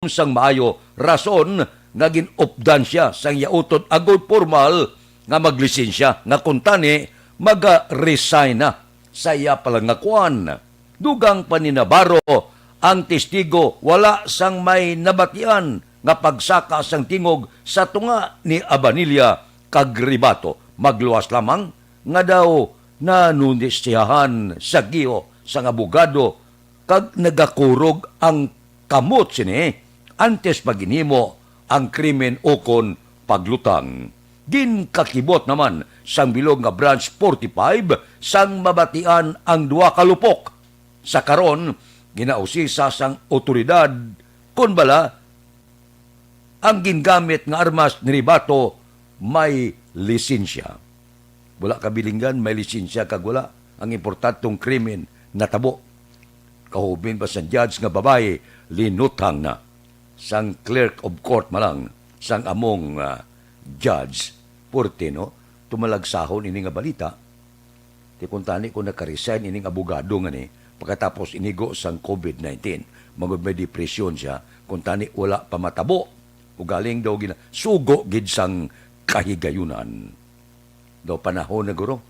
sang maayo rason nga ginupdan siya sang yauton agod formal nga maglisensya nga kuntani maga-resign na sa iya palangakuan. Dugang paninabaro ang testigo wala sang may nabatian nga pagsaka sang tingog sa tunga ni Abanilla kag Ribato. Magluwas lamang nga daw nanunisyahan sa giho sang abogado kag nagakurog ang kamot sini antes paginhimo ang krimen ukon paglutang. Ginkakibot naman sang bilog nga branch 45 sang mabatian ang duha ka lupok. Sa karon ginausisa sang otoridad kun bala ang gingamit nga armas ni Ribato may lisensya. Wala kabilinggan may lisensya kag wala. Ang importantong krimen natabo. Kahubin ba sa judge nga babae linutang na sang clerk of court malang sang among judge Portino tumalagsahon ini nga balita. Ti kuntani ko naka-resign ining abogado nga ni pagkatapos inigo sang COVID-19. Magud may depresyon siya kuntani wala pa matabo. Ugaling daw gina sugo gid sang kahigayunan. Daw panahon na guro.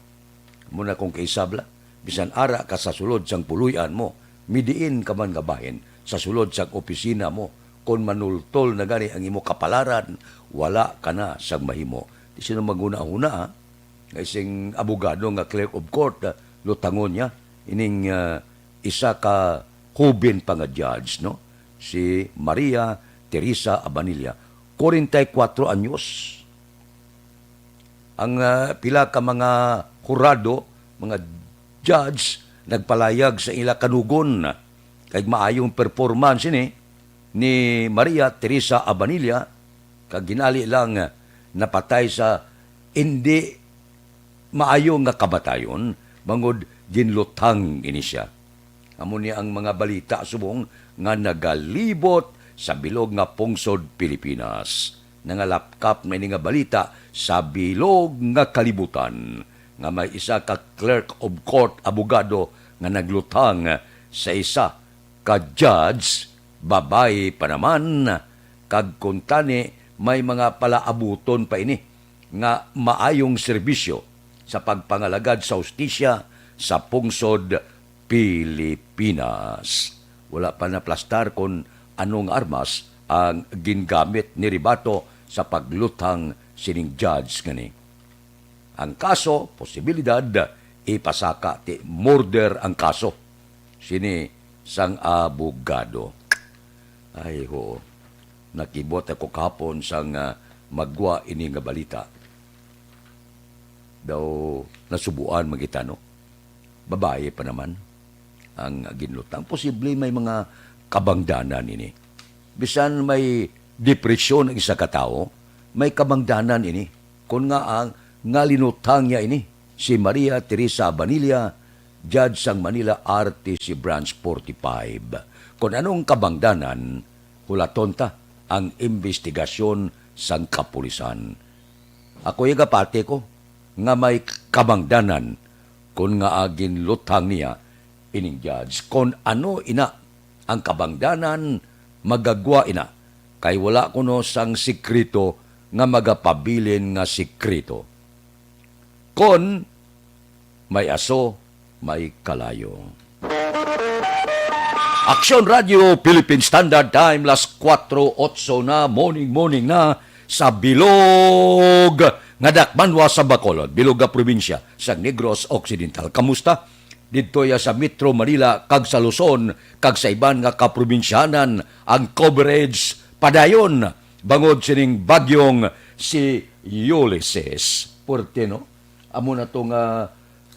Muna kung kaisabla bisan ara ka sa sulod sang puluyan mo, midiin ka man nga bahin sa sulod sang opisina mo. Kung manultol na gani ang imo kapalaran, wala ka na sang mahimo. Di sino maguna-una ha? Ising abogado nga clerk of court, lutangon niya, ining isa ka hubin pa nga judge, no? Si Maria Teresa Abanilla, 44 anyos. Ang pila ka mga hurado, mga judge, nagpalayag sa ila kanugon kay maayong performance ni Maria Teresa Abanilla kag ginali lang napatay sa hindi maayong nga kabatayon bangod ginlutang ini siya. Amo ni ang mga balita subong nga nagalibot sa bilog nga pungsod Pilipinas. Nangalapkap na ini nga balita sa bilog nga kalibutan nga may isa ka clerk of court abogado nga naglutang sa isa ka judge babae pa naman kag kuntani may mga palaabuton pa ini nga maayong serbisyo sa pagpangalagad sa hustisya sa pungsod Pilipinas. Wala pa naplastar kung anong armas ang gingamit ni Ribato sa paglutang sining judge gani. Ang kaso, posibilidad, ipasaka ti murder ang kaso. Sini sang abogado. Ay ho, nakibot ako kahapon sang magwa ini nga balita. Daw nasubuan magita, no? Babae pa naman ang ginlutang. Posible may mga kabangdanan ini. Bisan may depresyon ang isa katao, may kabangdanan ini. Kung nga ang nga linutang niya ini, si Maria Teresa Abanilla, Judge sang Manila RTC Branch 45. Kung anong kabangdanan, hulatonta ang investigasyon sang kapulisan. Ako yung kapate ko, nga may kabangdanan kung nga agin lutang niya ining judge. Kung ano ina ang kabangdanan, magagwa ina. Kay wala kuno sang sikrito nga magapabilin nga sikrito. Kung may aso, may kalayo. Aksyon Radio, Philippine Standard Time, las 4:08 na, morning na, sa bilog nga dakmanwa sa Bacolod, bilog nga probinsya sa Negros Occidental. Kamusta? Dito ya sa Metro Manila, kag sa Luzon, kag sa iban nga kaprobinsyanan, ang coverage padayon, bangod sining bagyong si Ulysses. Portino, amo na itong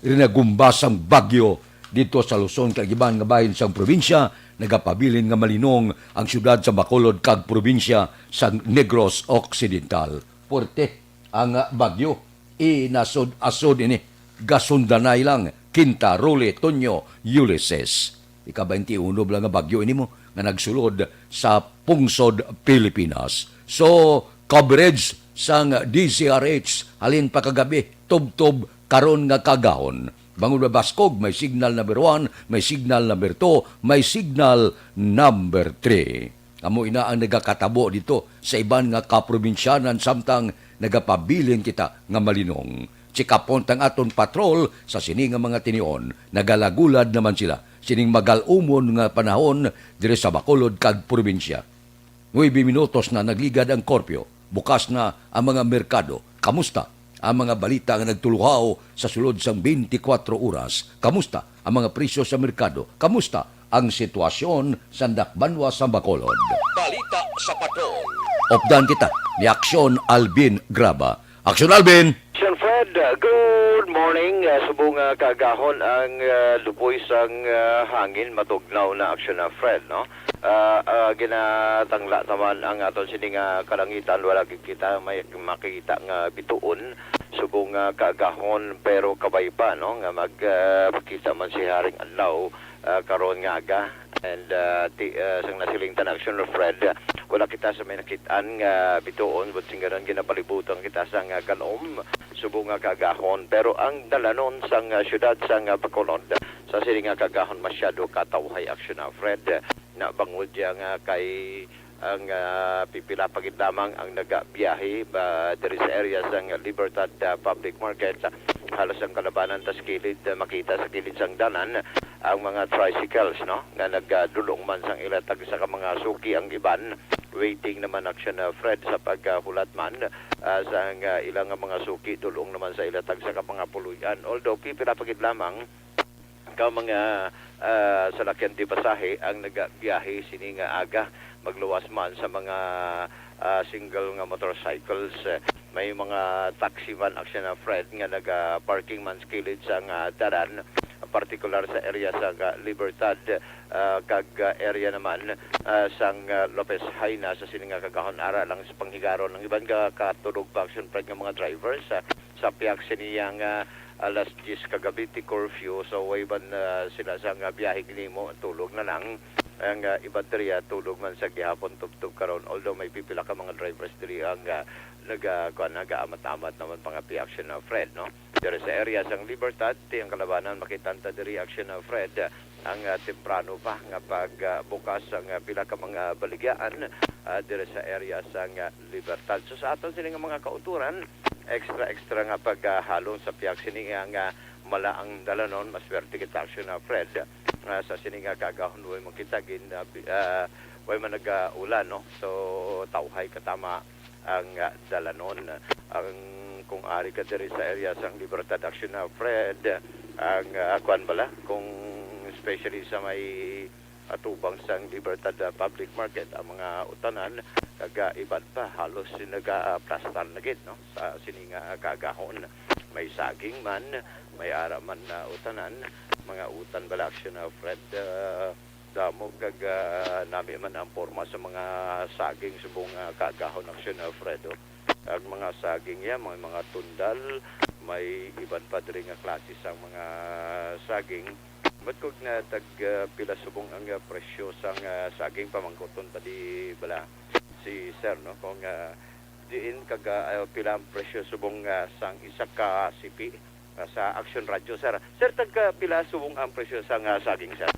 rinagumbasang bagyo dito sa Luzon kag iban nga bahin sang probinsya, nagapabilin nga malinong ang syudad sa Bacolod kag probinsya sa Negros Occidental. Porte ang bagyo inasod-asod ini gasundanay lang Quintarole Tonyo Ulysses. Ika-21 lang nga bagyo ini mo nga nagsulod sa pungsod Pilipinas. So coverage sang DZRH halin pa kagabi tub-tub karon nga kagahon. Bangod Baskog, may signal number 1, may signal number 2, may signal number 3. Amo ina ang nagakatabo dito sa iban nga kaprobinsyanan samtang nagapabilin kita nga malinong. Sikapon tang aton patrol sa sini nga mga tinion, nagalagulad naman sila sining magalumon nga panahon dire sa Bacolod kag probinsya. 9 minutos na nagligad ang korpyo, bukas na ang mga merkado. Kamusta ang mga balita nga nagtuluhaw sa sulod sang 24 oras? Kamusta ang mga presyo sa merkado? Kamusta ang sitwasyon sa Dakbanwa sa Bacolod? Balita sa patrol. Opdan kita ni Aksyon Alvin Graba. Aksyon Alvin! Sir Fred, good morning. Subong kagahon ang luboy sang hangin matugnaw na aksyon na Fred, no? Ginatangla naman ang aton sining kalangitan, wala kita may makita nga bituon subong kagahon pero kabay pa, no? Nga magkita man si Haring Adlaw karon nga aga and sang nasiling tan action of Fred, wala kita sa may nakitaan nga bituon but singgaran ginapalibutan kita sa nga galom subong nga kagahon pero ang dalanon sang syudad sang Bacolod sa siling nga kagahon masyado katawhay action na Fred na bangod diya nga kay ang pipila pagid lamang ang nagabiyahe diri sa area sang Libertad Public Market. Halos ang kalabanan tas kilid makita sa kilid sang danan ang mga tricycles, no, nga nagdulong man sang ilatag sa mga suki ang iban waiting naman action Fred sa paghulat man sa ilang mga suki dulong naman sa ilatag sa mga puluyan, although pipila pagid lamang ka mga salakyan di pasahe ang nagabiyahe sini nga aga magluwas man sa mga single nga motorcycles. May mga taxi man action na Fred nga naga-parking man skilid sa nga daran, particular sa area sa Libertad kag area naman sang Lopez Haina sa sininga kagahon ara lang sa panghigaron ng iban katulog pa action Fred nga mga drivers sa piyak siniyang alas 10 kagabi ti curfew, so way ban sila sa biyahe kinimo tulog na lang. Ang iba diriya tulog man sa gihapon tubtub karon, although may pipila ka mga drivers diri ang nagaamat-amat naman pang action na Fred, no? Diri sa area sang Libertad ti ang kalabanan makitanta diri action na Fred ang temprano pa nga pagbukas ang pila ka mga baligyaan diri sa area sang Libertad. So sa aton sini nga mga kauturan extra nga paghalong sa piyak sini nga mala ang dalanon maswerte kita action na Fred sa sini nga kagahon way makita gin way man nag-ulan, no, so tawhay katama ang dalanon ang kung ari ka diri sa area sang Libertad action na Fred ang kuan bala kung especially sa may atubang sang Libertad Public Market ang mga utanan kagaiban pa halos naga-plastar na gid, no, sa sininga kagahon may saging man may ara man na utanan mga utan bala action na Fred damo kag nami man ang porma sa mga saging subong kagahon action na Fred, ang mga saging ya mga tundal may iban pa diri nga klase sa mga saging. But kung tag pila subong ang presyo sang saging pamangkoton pa di bala si sir, no, kung diin kag pila ang presyo subong sang isa ka sipi sa Action Radio, sir. Sir, tag pila subong ang presyo sang saging, sir?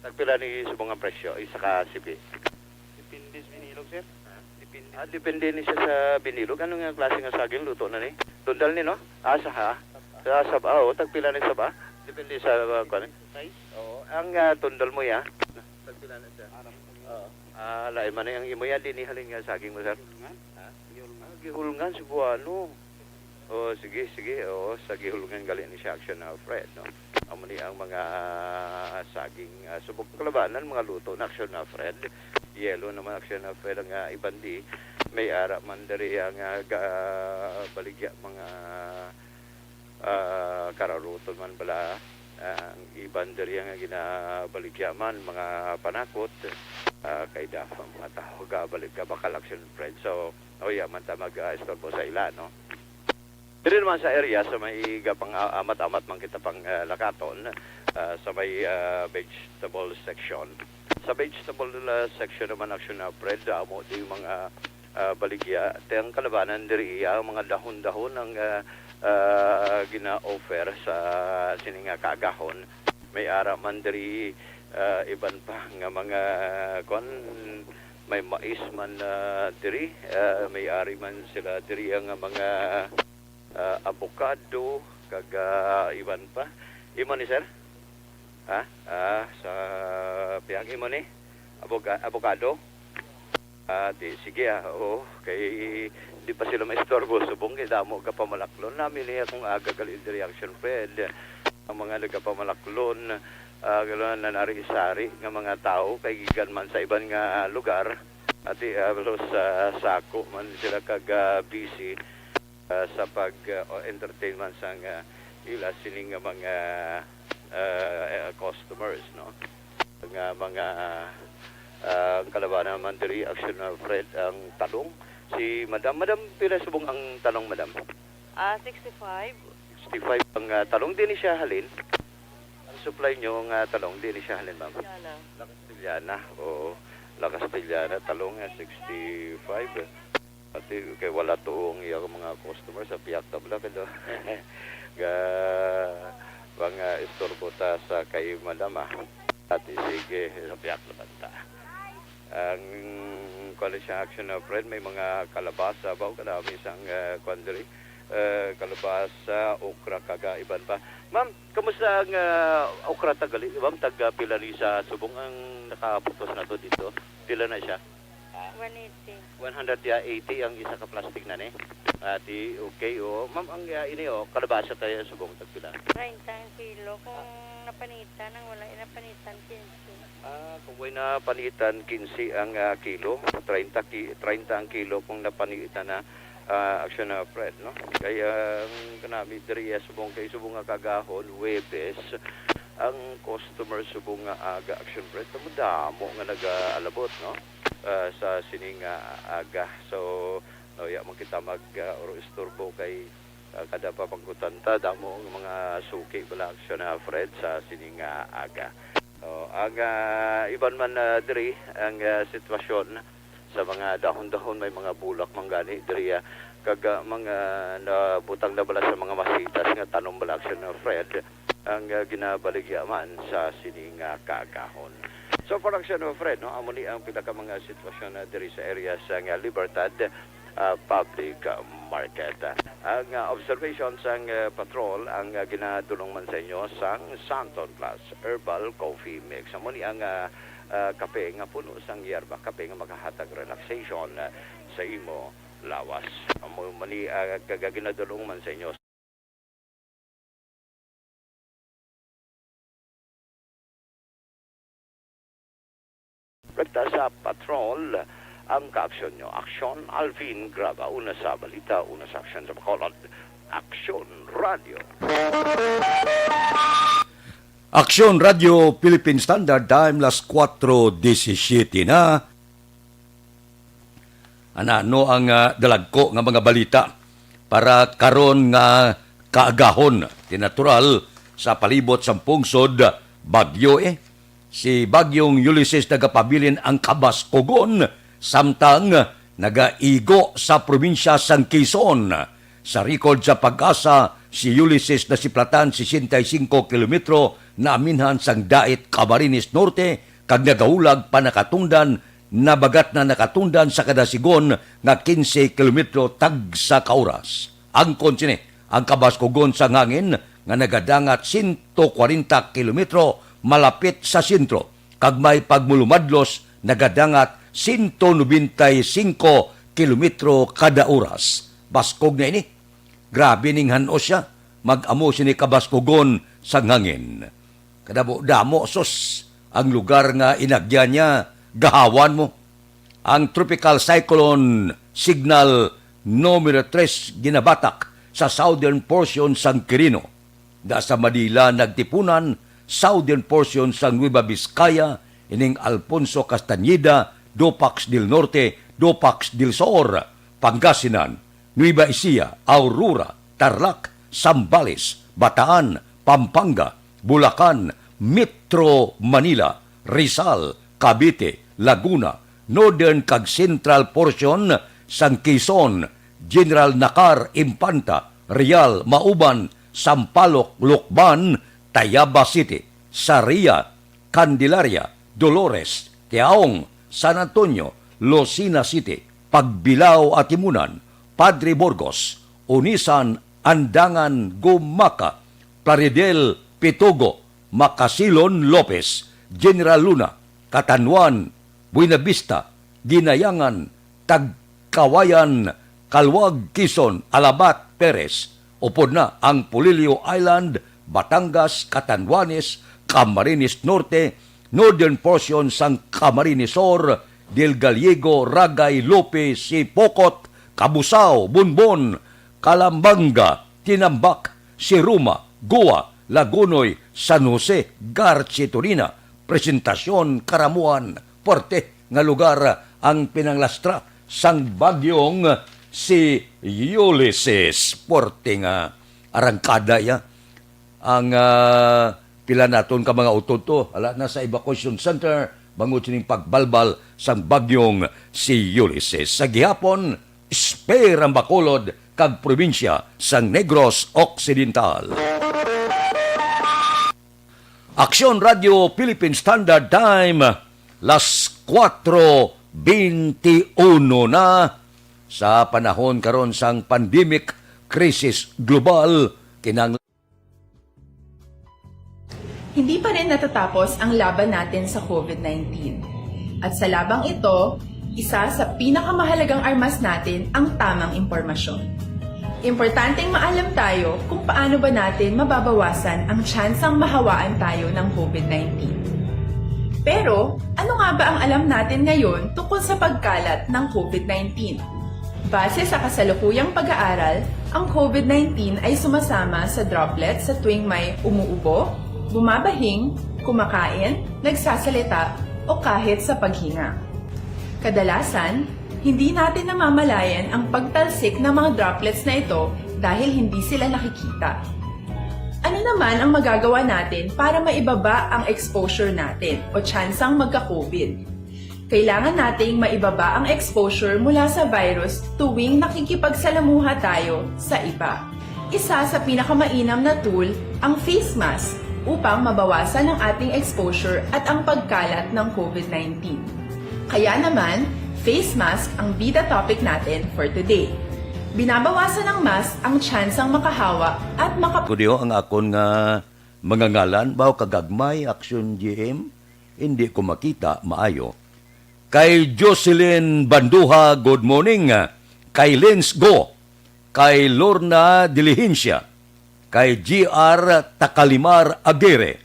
Tag pila ni subong ang presyo isa ka sipi? Depende sa binilog, sir. Depende. Depende ni siya sa binilog. Anong nga klase nga saging luto na ni? Tundal ni, no? Sa saba, tag pila ni saba? Depende sa kuan. Size? Oo, ang tundal mo ya. Tagpila na siya. Lain man ang imo ya din halin nga saging mo, sir. Gihulungan? Gihulungan si Buano. Oh, sige. Oh, sa gihulungan gali ni siya action na Fred, no. Amo ni ang mga saging subok kalabanan mga luto na action na Fred. Yellow naman action na Fred ang iban di may ara man diri ang baligya mga kararuton man bala ang iban diri nga ginabaligyaman mga panakot kay dafa mga tao gabalik ka bakal action Fred, so man ta mag-istorbo sa ila, no. Diri naman sa area sa may gapang amat-amat man kita pang lakaton sa may vegetable section. Sa vegetable section naman action na Fred amo di mga baligya tayang kalabanan diri mga dahon-dahon ang gina-offer sa sininga kagahon. May ara man diri iban pa nga mga kon may mais man diri, may-ari man sila diri nga mga avocado kag iban pa. Imo ni sir? Ha? Sa piyang imo ni avocado? Di sige oo, kay di pa sila maistorbo subong kay damo ka pamalaklon namin niya kung aga gali reaction Fred ang mga nagapamalaklon gano'n na nari-sari nga mga tao kay gikan man sa iban nga lugar at sa sako man sila kag busy sa pag entertainment sang ila sining nga mga customers no nga mga ang kalabanan naman diri action Fred ang talong si madam pila subong ang talong madam 65. 65 ang talong din siya halin ang supply nyo ng talong din siya halin ma'am Yana. La Castellana o La Castellana talong 65 at kay wala tuong yung mga customer sa piyak tabla kado ga mga istorbo ta sa kay madam at sige sa piyak na banta ang college action friend may mga kalabasa ba kadami isang quandary kalabasa okra kaga iban pa ma'am kamusta ang okra tagali ma'am taga pila ni sa subong ang nakaputos na to dito pila na siya 180. 180 ang isa ka plastic na ni ati okay ma'am ang ini kalabasa tayo subong tagpila 30 ang kilo. Kung napanitan, ang wala napanitan, 15. kung may napanitan 15 ang kilo 30 ang kilo kung napanitan na action na Fred no kaya kanami diri subong kay subong nga kagahon Webes ang customer subong nga aga action Fred damo nga nagaalabot no sa sining aga so ya man kita mag istorbo kay kada papagkutanta damo ang mga suki bala action na Fred sa sining aga ang iban man diri ang sitwasyon sa mga dahon-dahon may mga bulak manggani diri kag mga nabutang na bala sa mga masitas nga tanong bala action na Fred ang ginabaligya man sa sining kagahon. So for action of Fred no amo ni ang pinaka mga sitwasyon diri sa area sa Libertad public market. Ang observation sang patrol ang ginadulong man sa inyo sang Santon Plus Herbal Coffee Mix. Amo ni ang kape nga puno sang yerba, kape nga makahatag relaxation sa imo lawas. Amo mani ginadulong man sa inyo sa patrol ang ka-aksyon nyo. Aksyon Alvin Graba. Una sa balita, una sa aksyon sa Bacolod. Aksyon Radio. Aksyon Radio Philippine Standard Time las 4:17 na. Ano ang dalagko nga mga balita para karon nga kaagahon tinatural sa palibot sa pungsod Bagyo si Bagyong Ulysses nagapabilin ang Kabas-Kugon samtang nagaigo sa probinsya sang Quezon. Sa record sa Pag-asa, si Ulysses na siplatan 65 kilometro na aminhan sang Dait Camarines Norte kag nagaulag pa nakatundan nabagat na nakatundan sa kada sigon nga 15 kilometro tag sa kauras. Ang konsine, ang Kabas-Kugon sa ngangin nga nagadangat 140 kilometro malapit sa sentro kag may pagmulumadlos nagadangat 195 kilometro kada oras. Baskog na ini. Grabe ning hanos siya. Mag-amo siya ni Kabas-Kugon sa ngangin. Kadamo-damo sos ang lugar nga inagya niya gahawan mo. Ang tropical cyclone signal numero 3 ginabatak sa southern portion sang Quirino. Da sa Manila nagtipunan southern portion sang Nueva Vizcaya ining Alfonso Castañeda, Dopax del Norte, Dopax del Sur, Pangasinan, Nueva Ecija, Aurora, Tarlac, Zambales, Bataan, Pampanga, Bulacan, Metro Manila, Rizal, Cavite, Laguna, Northern kag Central portion sang Quezon, General Nakar, Impanta, Real, Mauban, Sampaloc, Lucban, Tayaba City, Saria, Candelaria, Dolores, Quiaong, San Antonio, Lucena City, Pagbilao at Timunan, Padre Burgos, Unisan, Andangan, Gumaca, Plaridel, Pitugo, Makasilon, Lopez, General Luna, Catanduan, Buenavista, Ginayangan, Tagkawayan, Kalwag, Quezon, Alabat, Perez. Upod na ang Polillo Island, Batangas, Catanduanes, Camarines Norte, northern portion sang Camarines Sur, Del Gallego, Ragay, Lope, Sipokot, Cabusao, Bunbon, Calambanga, Tinambak, Siruma, Goa, Lagunoy, San Jose, Garci, Turina, Presentasyon, Karamuan, Puerte nga lugar ang pinanglastra sang bagyong si Ulysses. Puerte nga arangkada ya ang pila naton ka mga utoto ala na sa evacuation center bangod sining pagbalbal sang bagyong si Ulysses. Sa gihapon, spare ang Bacolod kag probinsya sang Negros Occidental. Aksyon Radio Philippine Standard Time, las 4:21 na sa panahon karon sang pandemic crisis global kinang Hindi pa rin natatapos ang laban natin sa COVID-19. At sa labang ito, isa sa pinakamahalagang armas natin ang tamang impormasyon. Importanteng maalam tayo kung paano ba natin mababawasan ang tsansang mahawaan tayo ng COVID-19. Pero, ano nga ba ang alam natin ngayon tungkol sa pagkalat ng COVID-19? Base sa kasalukuyang pag-aaral, ang COVID-19 ay sumasama sa droplets sa tuwing may umuubo, bumabahing, kumakain, nagsasalita, o kahit sa paghinga. Kadalasan, hindi natin namamalayan ang pagtalsik ng mga droplets na ito dahil hindi sila nakikita. Ano naman ang magagawa natin para maibaba ang exposure natin o tsansang magka-COVID? Kailangan nating maibaba ang exposure mula sa virus tuwing nakikipagsalamuha tayo sa iba. Isa sa pinakamainam na tool ang face mask upang mabawasan ang ating exposure at ang pagkalat ng COVID-19. Kaya naman, face mask ang bida topic natin for today. Binabawasan ng mask ang tsansang makahawa at Kudiyo ang akon nga mga ngalan, baw kagagmay, Action GM, hindi ko makita maayo. Kay Jocelyn Banduha, good morning. Kay Lens Go. Kay Lorna Diligencia. Kay GR Takalimar Aguirre.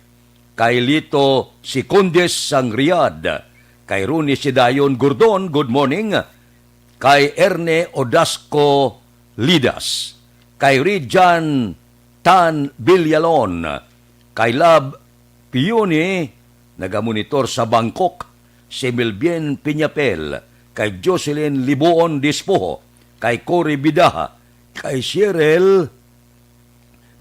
Kay Lito Sicondes Sang Riyadh. Kay Runi Sidayon Gordon, good morning. Kay Erne Odasco Lidas. Kay Rijan Tan Villalon. Kay Lab Pione, nagamonitor sa Bangkok. Si Melvien Piñapel. Kay Jocelyn Liboon Dispoho. Kay Cory Bidaha. Kay Cheryl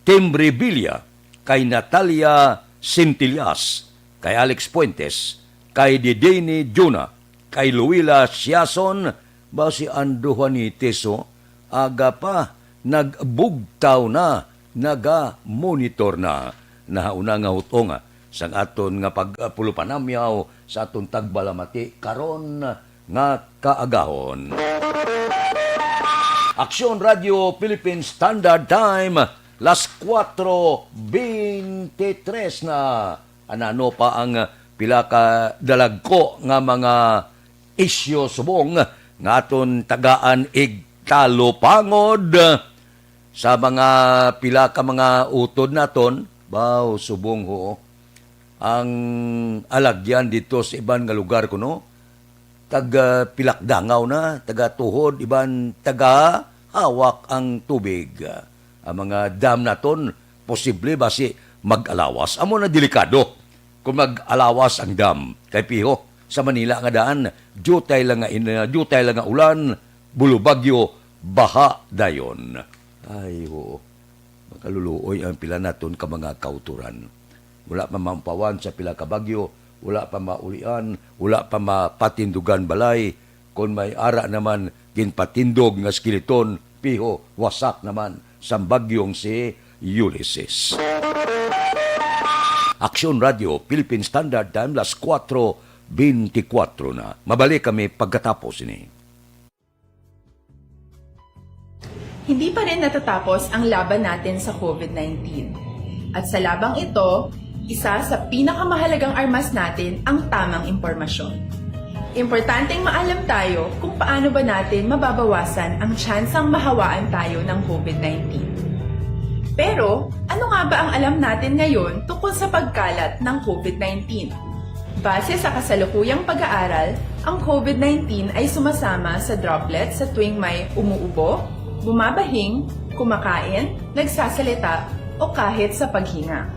Timbrevilla. Kay Natalia Sintillas. Kay Alex Puentes. Kay Dideni Juna, kay Luila Siason, ba si Ando Juanites, aga pa, nagbugtaw na, naga-monitor na, nahauna nga hutonga, sang aton nga pagpulupanamyaw sa aton tagbalamati, karon nga kaagahon. Aksyon Radio Philippine Standard Time, las 4:23 na, anano pa ang pila ka dalagko nga mga isyo subong nga aton tagaan igtalopangod sa mga pila ka mga utod naton baw subong ho ang alagyan dito sa iban nga lugar kuno taga pilakdangaw na taga tuhod iban taga hawak ang tubig ang mga dam naton posible basi mag-alawas amo na delikado kung mag-alawas ang dam. Kay piho, sa Manila nga daan, jutay lang nga ulan, bulubagyo, baha dayon. Ay, ho, makaluluoy ang pila naton ka mga kauturan. Wala pa mampawan sa pila ka bagyo, wala pa maulian, wala pa mapatindugan balay, kung may ara naman, ginpatindog nga skeleton, piho, wasak naman, sa bagyong si Ulysses. Aksyon Radio, Philippine Standard Time, las 4:24 na. Mabalik kami pagkatapos ini. Hindi pa rin natatapos ang laban natin sa COVID-19. At sa labang ito, isa sa pinakamahalagang armas natin ang tamang impormasyon. Importanteng maalam tayo kung paano ba natin mababawasan ang tsansang mahawaan tayo ng COVID-19. Pero, ano nga ba ang alam natin ngayon tungkol sa pagkalat ng COVID-19? Base sa kasalukuyang pag-aaral, ang COVID-19 ay sumasama sa droplets sa tuwing may umuubo, bumabahing, kumakain, nagsasalita, o kahit sa paghinga.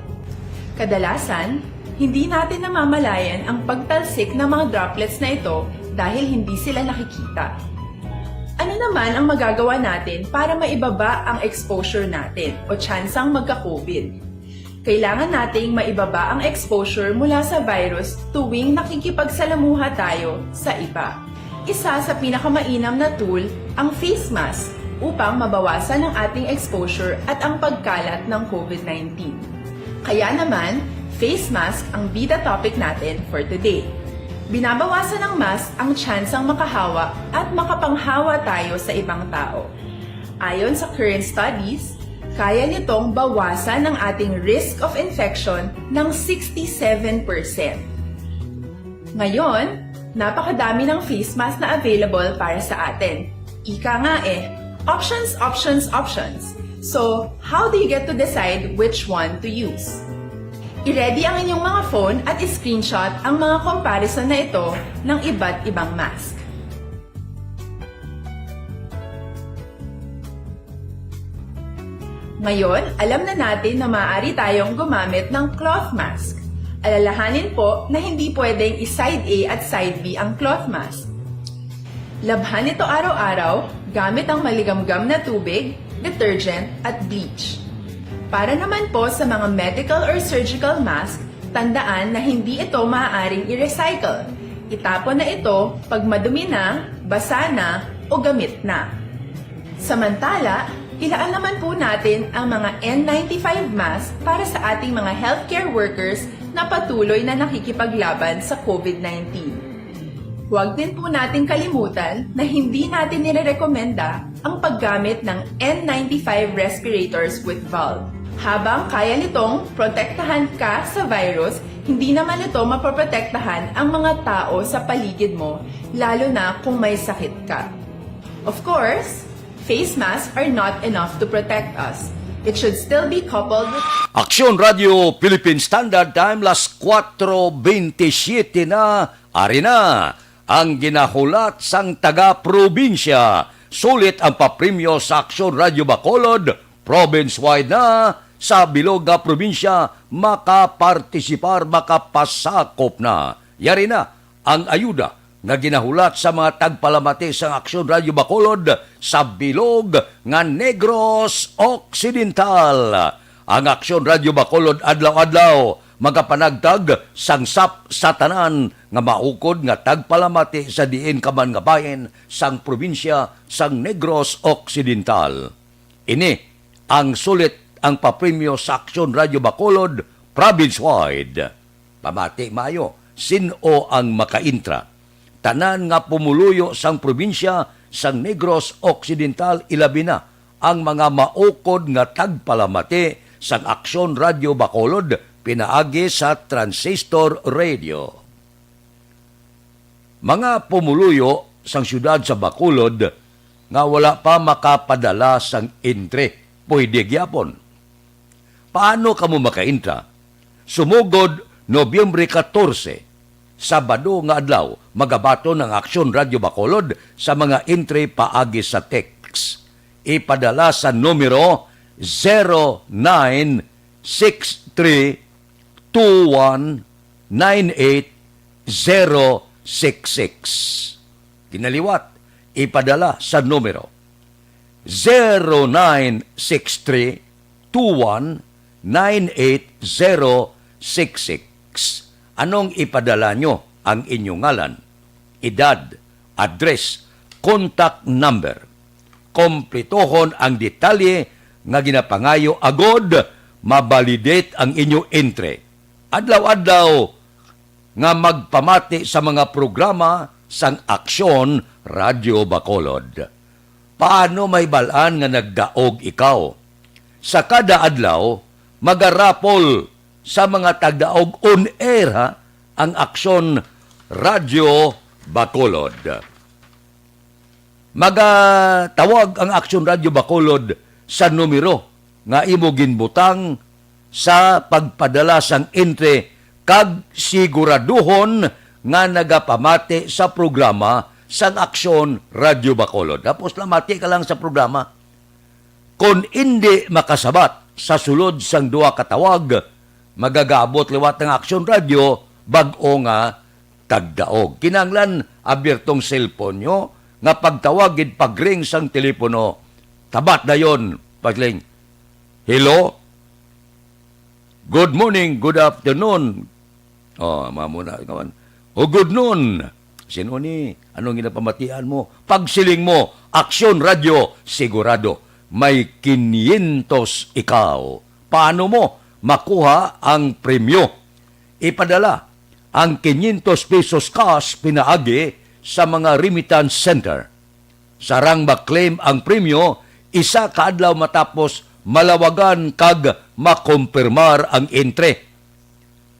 Kadalasan, hindi natin namamalayan ang pagtalsik ng mga droplets na ito dahil hindi sila nakikita. Ano naman ang magagawa natin para maibaba ang exposure natin o tsansang magka-COVID? Kailangan nating maibaba ang exposure mula sa virus tuwing nakikipagsalamuha tayo sa iba. Isa sa pinakamainam na tool ang face mask upang mabawasan ang ating exposure at ang pagkalat ng COVID-19. Kaya naman, face mask ang bida topic natin for today. Binabawasan ng mask ang tsansang makahawa at makapanghawa tayo sa ibang tao. Ayon sa current studies, kaya nitong bawasan ang ating risk of infection ng 67%. Ngayon, napakadami ng face mask na available para sa atin. Ika nga options, options, options. So, how do you get to decide which one to use? I-ready ang inyong mga phone at i-screenshot ang mga comparison na ito ng iba't ibang mask. Ngayon, alam na natin na maaari tayong gumamit ng cloth mask. Alalahanin po na hindi pwedeng i-side A at side B ang cloth mask. Labhan ito araw-araw gamit ang maligamgam na tubig, detergent at bleach. Para naman po sa mga medical or surgical mask, tandaan na hindi ito maaaring i-recycle. Itapon na ito pag madumi na, basa na, o gamit na. Samantala, ilaan naman po natin ang mga N95 mask para sa ating mga healthcare workers na patuloy na nakikipaglaban sa COVID-19. Huwag din po natin kalimutan na hindi natin nirerekomenda ang paggamit ng N95 respirators with valve. Habang kaya nitong protektahan ka sa virus, hindi naman ito mapoprotektahan ang mga tao sa paligid mo, lalo na kung may sakit ka. Of course, face masks are not enough to protect us. It should still be coupled with Aksyon Radio, Philippine Standard Time, las 4:27 na. Ari na ang ginahulat sang taga-probinsya. Sulit ang papremyo sa Aksyon Radio Bacolod, province-wide na. Sa bilog nga probinsya, makapartisipar, makapasakop na. Yari na ang ayuda nga ginahulat sa mga tagpalamati sa Aksyon Radio Bacolod sa bilog nga Negros Occidental. Ang Aksyon Radio Bacolod adlaw-adlaw magapanagtag sangsap sa tanan nga maukod nga tagpalamati sa diin kaman nga bahin sang probinsya sang Negros Occidental. Ini ang sulit ang papremyo sa Aksyon Radio Bacolod province-wide. Pamati mayo, sino ang makaintra? Tanan nga pumuluyo sang probinsya sang Negros Occidental ilabi na ang mga maukod nga tagpalamati sang Aksyon Radio Bacolod pinaagi sa Transistor Radio. Mga pumuluyo sang syudad sa Bacolod nga wala pa makapadala sang entre, pwede gyapon. Paano kamo makaintra? Sumugod Nobyembre 14, Sabado nga adlaw, magabato ng Aksyon Radio Bacolod sa mga entry paagi sa text. Ipadala sa numero 0963-2198-066. Kinaliwat, ipadala sa numero 0963-2198-066. Anong ipadala nyo? Ang inyong ngalan, edad, address, contact number. Kompletohon ang detalye nga ginapangayo agod, mabalidate ang inyong entry. adlaw-adlaw nga magpamati sa mga programa sang Aksyon Radyo Bacolod. Paano may balaan nga nagdaog ikaw? Sa kada adlaw, magarapol sa mga tagdaog on-air ha, ang Aksyon Radyo Bacolod. Magatawag ang Aksyon Radyo Bacolod sa numero nga imo ginbutang sa pagpadala sang entry kag siguraduhon nga nagapamati sa programa sang Aksyon Radyo Bacolod. Tapos lamati ka lang sa programa. Kung hindi makasabat sa sulod sang duwa katawag, magagabot liwat ng Aksyon Radyo bag-o nga tagdaog. Kinanglan abiertong cellphone nyo nga pagtawagid pagring sang telepono. Tabat na yon pagling. Hello? Good morning, good afternoon. Oh, mamuna kawan. O good noon. Sino ni? Anong ginapamatian mo? Pagsiling mo, Aksyon Radyo, sigurado, may 500 ikaw. Paano mo makuha ang premyo? Ipadala ang 500 pesos cash pinaagi sa mga remittance center. Sarang maklaim ang premyo, isa kaadlaw matapos malawagan kag makumpirmar ang entry.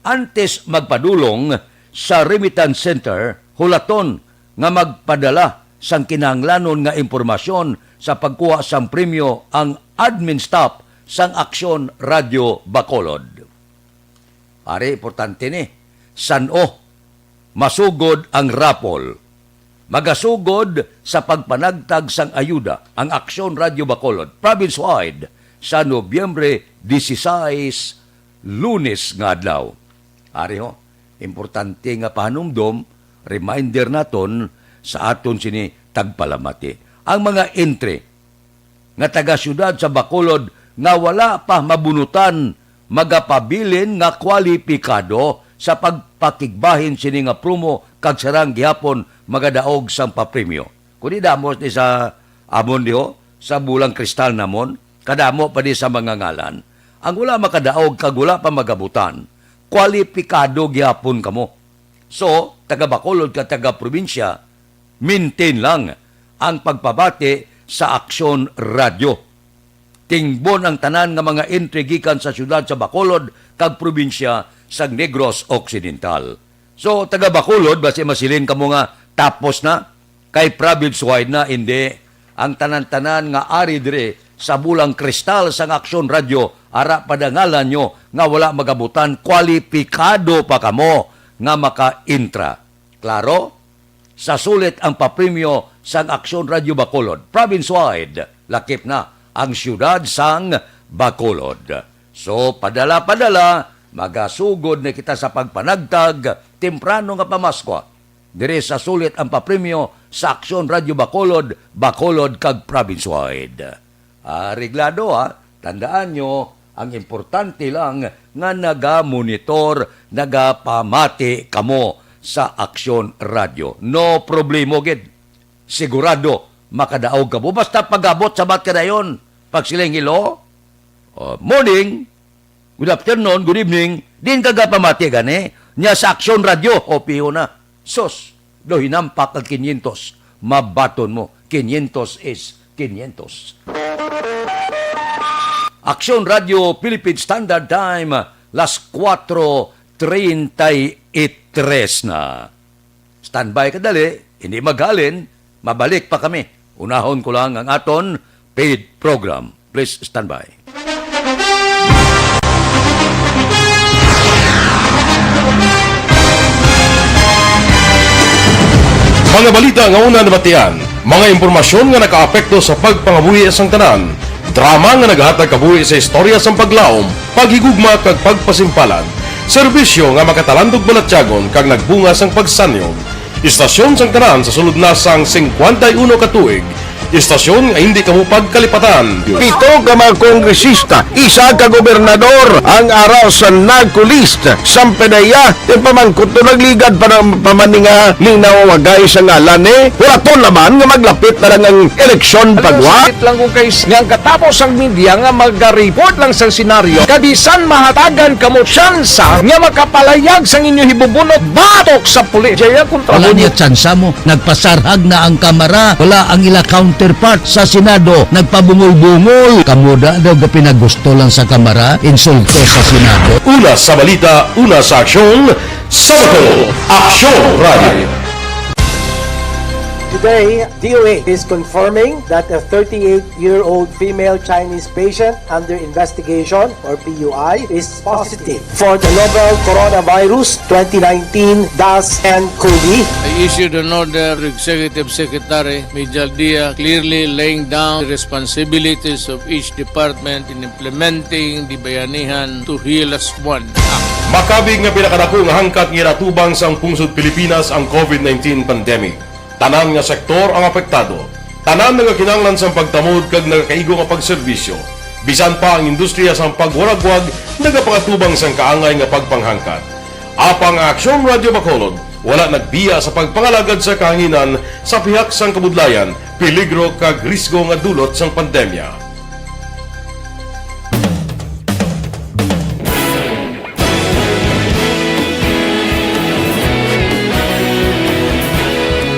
Antes magpadulong sa remittance center, hulaton nga magpadala sang kinahanglanon nga impormasyon sa pagkuha sang premyo ang admin staff sang Aksyon Radyo Bacolod. Pare, importante ni, san-o masugod ang rapol. Magasugod sa pagpanagtag sang ayuda ang Aksyon Radyo Bacolod province-wide sa Nobyembre 16, Lunes nga adlaw. Ari ho, importante nga panumdom, reminder naton sa aton sini tagpalamati. Ang mga entry nga taga-syudad sa Bacolod nga wala pa mabunutan, magapabilin nga kwalipikado sa pagpakigbahin sini nga promo kag sarang gihapon magadaog sang papremyo. Kuni damos ni sa amon diho, sa bulang kristal namon, kadamo pa di sa mga ngalan. Ang wala makadaog kag wala pa magabutan, kwalipikado gihapon kamo. So, taga Bacolod ka taga probinsya, maintain lang ang pagpabati sa Aksyon Radyo. Tingbon ang tanan nga mga entry gikan sa syudad sa Bacolod kag probinsya sa Negros Occidental. So, taga Bacolod, basi masilin kamo nga tapos na, kay province-wide na, hindi. Ang tanan-tanan nga ari dire sa bulang kristal sang Aksyon Radyo, ara padangalan nyo nga wala magabutan, kwalipikado pa kamo nga maka-intra. Klaro? Sa sulit ang papremyo sang Aksyon Radyo Bacolod, province-wide, lakip na ang siyudad sang Bacolod. So, padala-padala, magasugod na kita sa pagpanagtag, temprano nga pamaskwa. Dire sa sulit ang papremyo sa Aksyon Radyo Bacolod, Bacolod kag province-wide. Reglado ha, tandaan nyo, ang importante lang nga naga-monitor, naga-pamati kamo sa Aksyon Radyo. No problemo gid. Sigurado, makadaog ka mo. Basta pag-abot sabat ka na yun. Pag silang hilo, morning, good afternoon, good evening, din kaga-pamati gani, niya sa Aksyon Radyo, o piyo na. Sos, do hinampak ang 500, mabaton mo, 500 is 500. Aksyon Radio Philippine Standard Time, las 4:33 na. Standby ka dali, hindi maghalin, mabalik pa kami. Unahon ko lang ang aton paid program. Please standby. Mga balita nga una nabatian, mga impormasyon nga nakaapekto sa pagpangabuhi sang tanan, drama nga naghatag kabuhi sa istorya sang paglaom, paghigugma kag pagpasimpalan, serbisyo nga makatalandog balatyagon kag nagbunga sang pagsanyog, istasyon sang tanan sa sulod na sang 51 ka tuig, Istasyon nga hindi kamo pagkalipatan. Pito ka mga kongresista, isa ka gobernador, ang araw sa nagkulist, sampedaya, yung pamangkot to nagligad para pamaninga linaw wagay sa ngalan wala to naman nga maglapit na lang ang eleksyon pagwa. Sakit lang kung kayo nga katapos ang media nga mag-report lang sa senaryo, kabisan mahatagan kamo tsansa nga makapalayag sa inyo hibubunot batok sa pulis. Jaya kontra Wala mo niya tsansa mo. Nagpasarhag na ang kamera. Wala ang ila counterpart sa Senado. Nagpabungol-bungol. Kamuda daw ga pinagusto lang sa kamera. Insulto sa Senado. Una sa balita, una sa aksyon, Sabado, Aksyon Radio. Today, DOA is confirming that a 38-year-old female Chinese patient under investigation, or PUI, is positive for the novel coronavirus 2019 DAS-CoV. I issued an order to Executive Secretary Major Dia clearly laying down the responsibilities of each department in implementing the Bayanihan to Heal as One Act. Makabig nga pinakadako nga hangkat nga natubang sa pungsod Pilipinas ang COVID-19 pandemic. Tanan nga sektor ang apektado. Tanan nga kinahanglan sa pagtamod kag nagakaigo nga pagserbisyo. Bisan pa ang industriya sa pagwaragwag nagapangatubang sang kaangay nga pagpanghangkat. Apang Aksyon Radio Bacolod wala nagbiya sa pagpangalagad sa kahanginan sa pihak sang kabudlayan, peligro kag risgo nga dulot sang pandemya.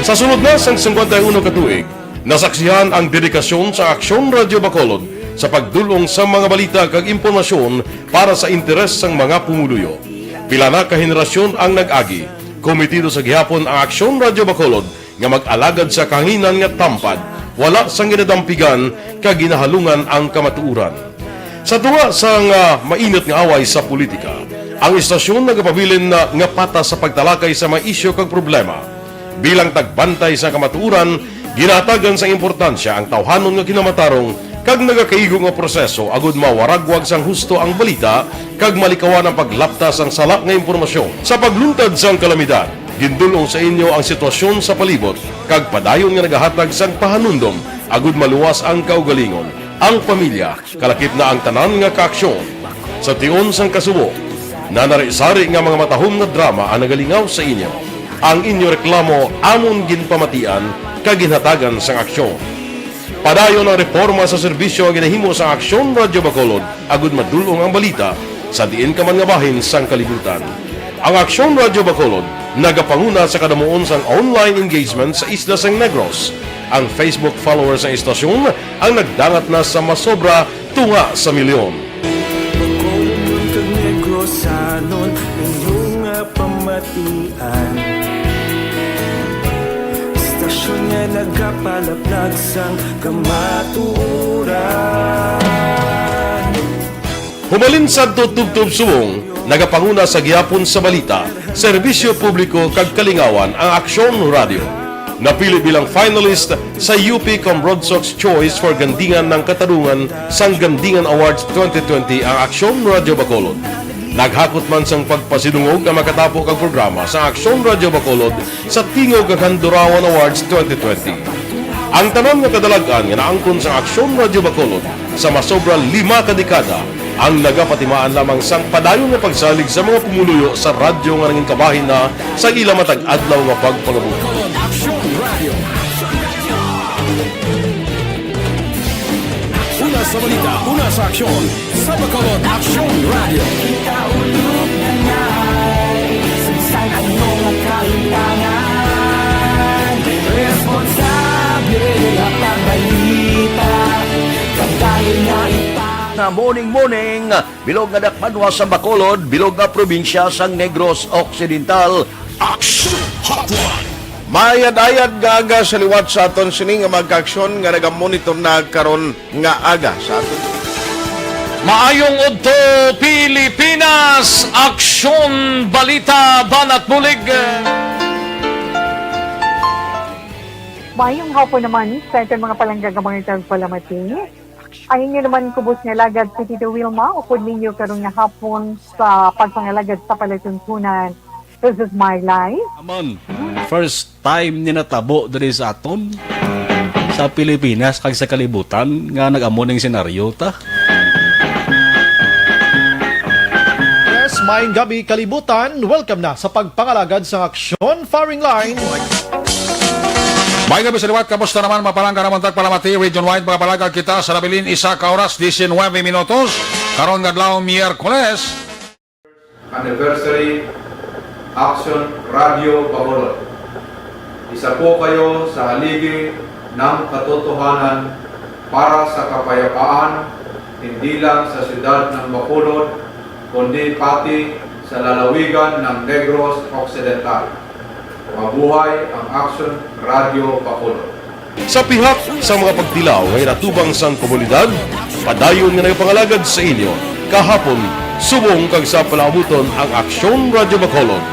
Sa sunod na sang 51 katuig, nasaksihan ang dedikasyon sa Aksyon Radio Bacolod sa pagdulong sa mga balita kag impormasyon para sa interes sang mga pumuluyo. Pila na ka henerasyon ang nag-agi, komitido sa gihapon ang Aksyon Radio Bacolod nga mag-alagad sa kahanginan nga tampad, wala sang ginadampigan kag ginahalungan ang kamatuuran. Sa tunga sang mainit nga away sa politika, ang istasyon nagapabilin na nga patas sa pagtalakay sa mga isyu kag problema. Bilang tagbantay sa kamatuuran, ginatagan sa importansya ang tawhanon nga kinamatarong kag nagakaigo nga proseso agud mawaragwag sang husto ang balita kag malikawan ang paglaptas ang sala nga impormasyon. Sa pagluntad sang kalamidad, gindulong sa inyo ang sitwasyon sa palibot kag padayon nga nagahatag sang pahanundom agud maluwas ang kaugalingon. Ang pamilya, kalakip na ang tanan nga kaaksyon. Sa tion sang kasubo, nanari-sari nga mga matahom nga drama ang nagalingaw sa inyo. Ang inyo reklamo amon ginpamatian kaginhatagan sang aksyon. Padayon ang reforma sa serbisyo ang ginahimo sa Aksyon Radio Bacolod agud madulong ang balita sa diin ka man nga bahin sang kalibutan. Ang Aksyon Radio Bacolod nagapanguna sa kadamuon sang online engagement sa isla sang Negros. Ang Facebook followers sa istasyon ang nagdangat na sa masobra tunga sa milyon. Bacolod kag Negros anon inyong pamatian. Istasyon nga nagapalaplag sang kamatuuran. Humalin sa tutubtub suwong, nagapanguna sa gihapon sa balita, serbisyo publiko kag kalingawan ang Aksyon Radio. Napili bilang finalist sa UP Combrodsok's Choice for Gandingan ng Katarungan sang Gandingan Awards 2020 ang Aksyon Radio Bacolod. Naghakot man sang pagpasidungog na makatapo kang programa sa Aksyon Radio Bacolod sa Tingog kag Handurawan Awards 2020. Ang tanan nga kadalagan nga naangkon sa Aksyon Radio Bacolod sa masobra 5 ka dekada ang nagapatimaan lamang sang padayon nga pagsalig sa mga pumuluyo sa radyo nga nanging kabahin na sa ila matag adlaw nga pagpangabuhi. Una sa balita, una sa aksyon, sa Bacolod Aksyon Radio. Ikaulog na na'y sansang anong kailangan. Responsable at ang balita, kagaya na Na morning, bilog nga dakpanwa sa Bacolod, bilog nga probinsya sang Negros Occidental. Aksyon Hotline! Mayad-ayad nga aga sa liwat sa aton sini nga magkaaksyon nga nagamonitor na karon nga aga sa aton. Maayong udto Pilipinas, Aksyon Balita Banat Bulig. Mayong hapon naman sa itong mga palanggagamang itang palamati. Ayun nyo naman kubos nga lagad si Tito Wilma, upod ninyo karong nga hapon sa pagpangalagad sa palatuntunan. This is my life. Amon, first time ni natabo diri sa aton. sa Pilipinas kag sa kalibutan nga nag-amo ning senaryo ta. Yes, maayong gabi kalibutan. Welcome na sa pagpangalagad sa aksyon firing line. May gabi sa liwat, kamusta naman mapalangga naman tagpalamati, region-wide mga palagag kita sa labilin isa ka oras, 19 minutos, karon nga Miyerkules. Anniversary Action Radio Bacolod. Isa po kayo sa haligi ng katotohanan para sa kapayapaan, hindi lang sa siyudad ng Bacolod, kundi pati sa lalawigan ng Negros Occidental. Mabuhay ang Action Radio Bacolod. Sa pihak sa mga pagtilaw ngay natubang sang komunidad, padayon nga nagpangalagad sa inyo, kahapon, subong kag sa palabuton ang Aksyon Radio Bacolod.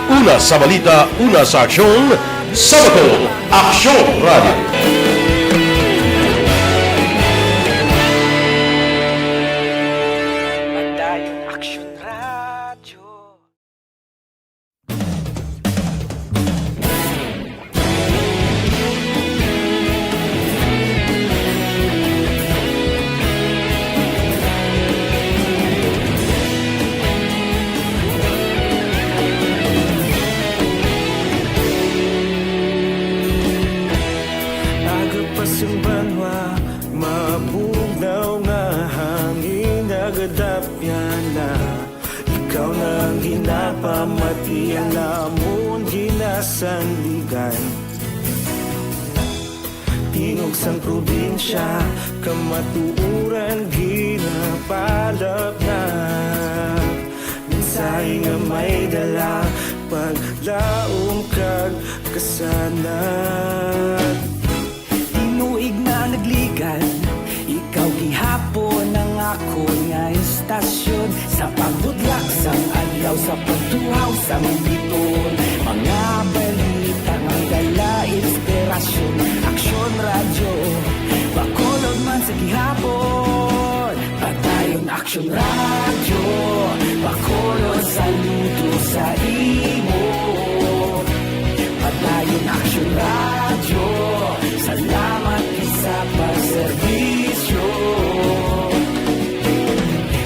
Una sa balita, una sa aksyon, sa Bacolod, Aksyon Radio. Tingog sang probinsya, kamatuuran ginapalap na. Minsay nga may dala, paglaom kag kasanat. Tinuig na nagligan, ikaw gihapon ang ako nga istasyon. Sa pagbudlak sang adlaw, sa pagtuhaw sang biton. Mga balita nga dala inspirasyon. Aksyon Radio, Bacolod man sa gihapon. Padayon Aksyon Radio, Bacolod saludo sa imo. Padayon Aksyon Radio, salamat sa pagserbisyo.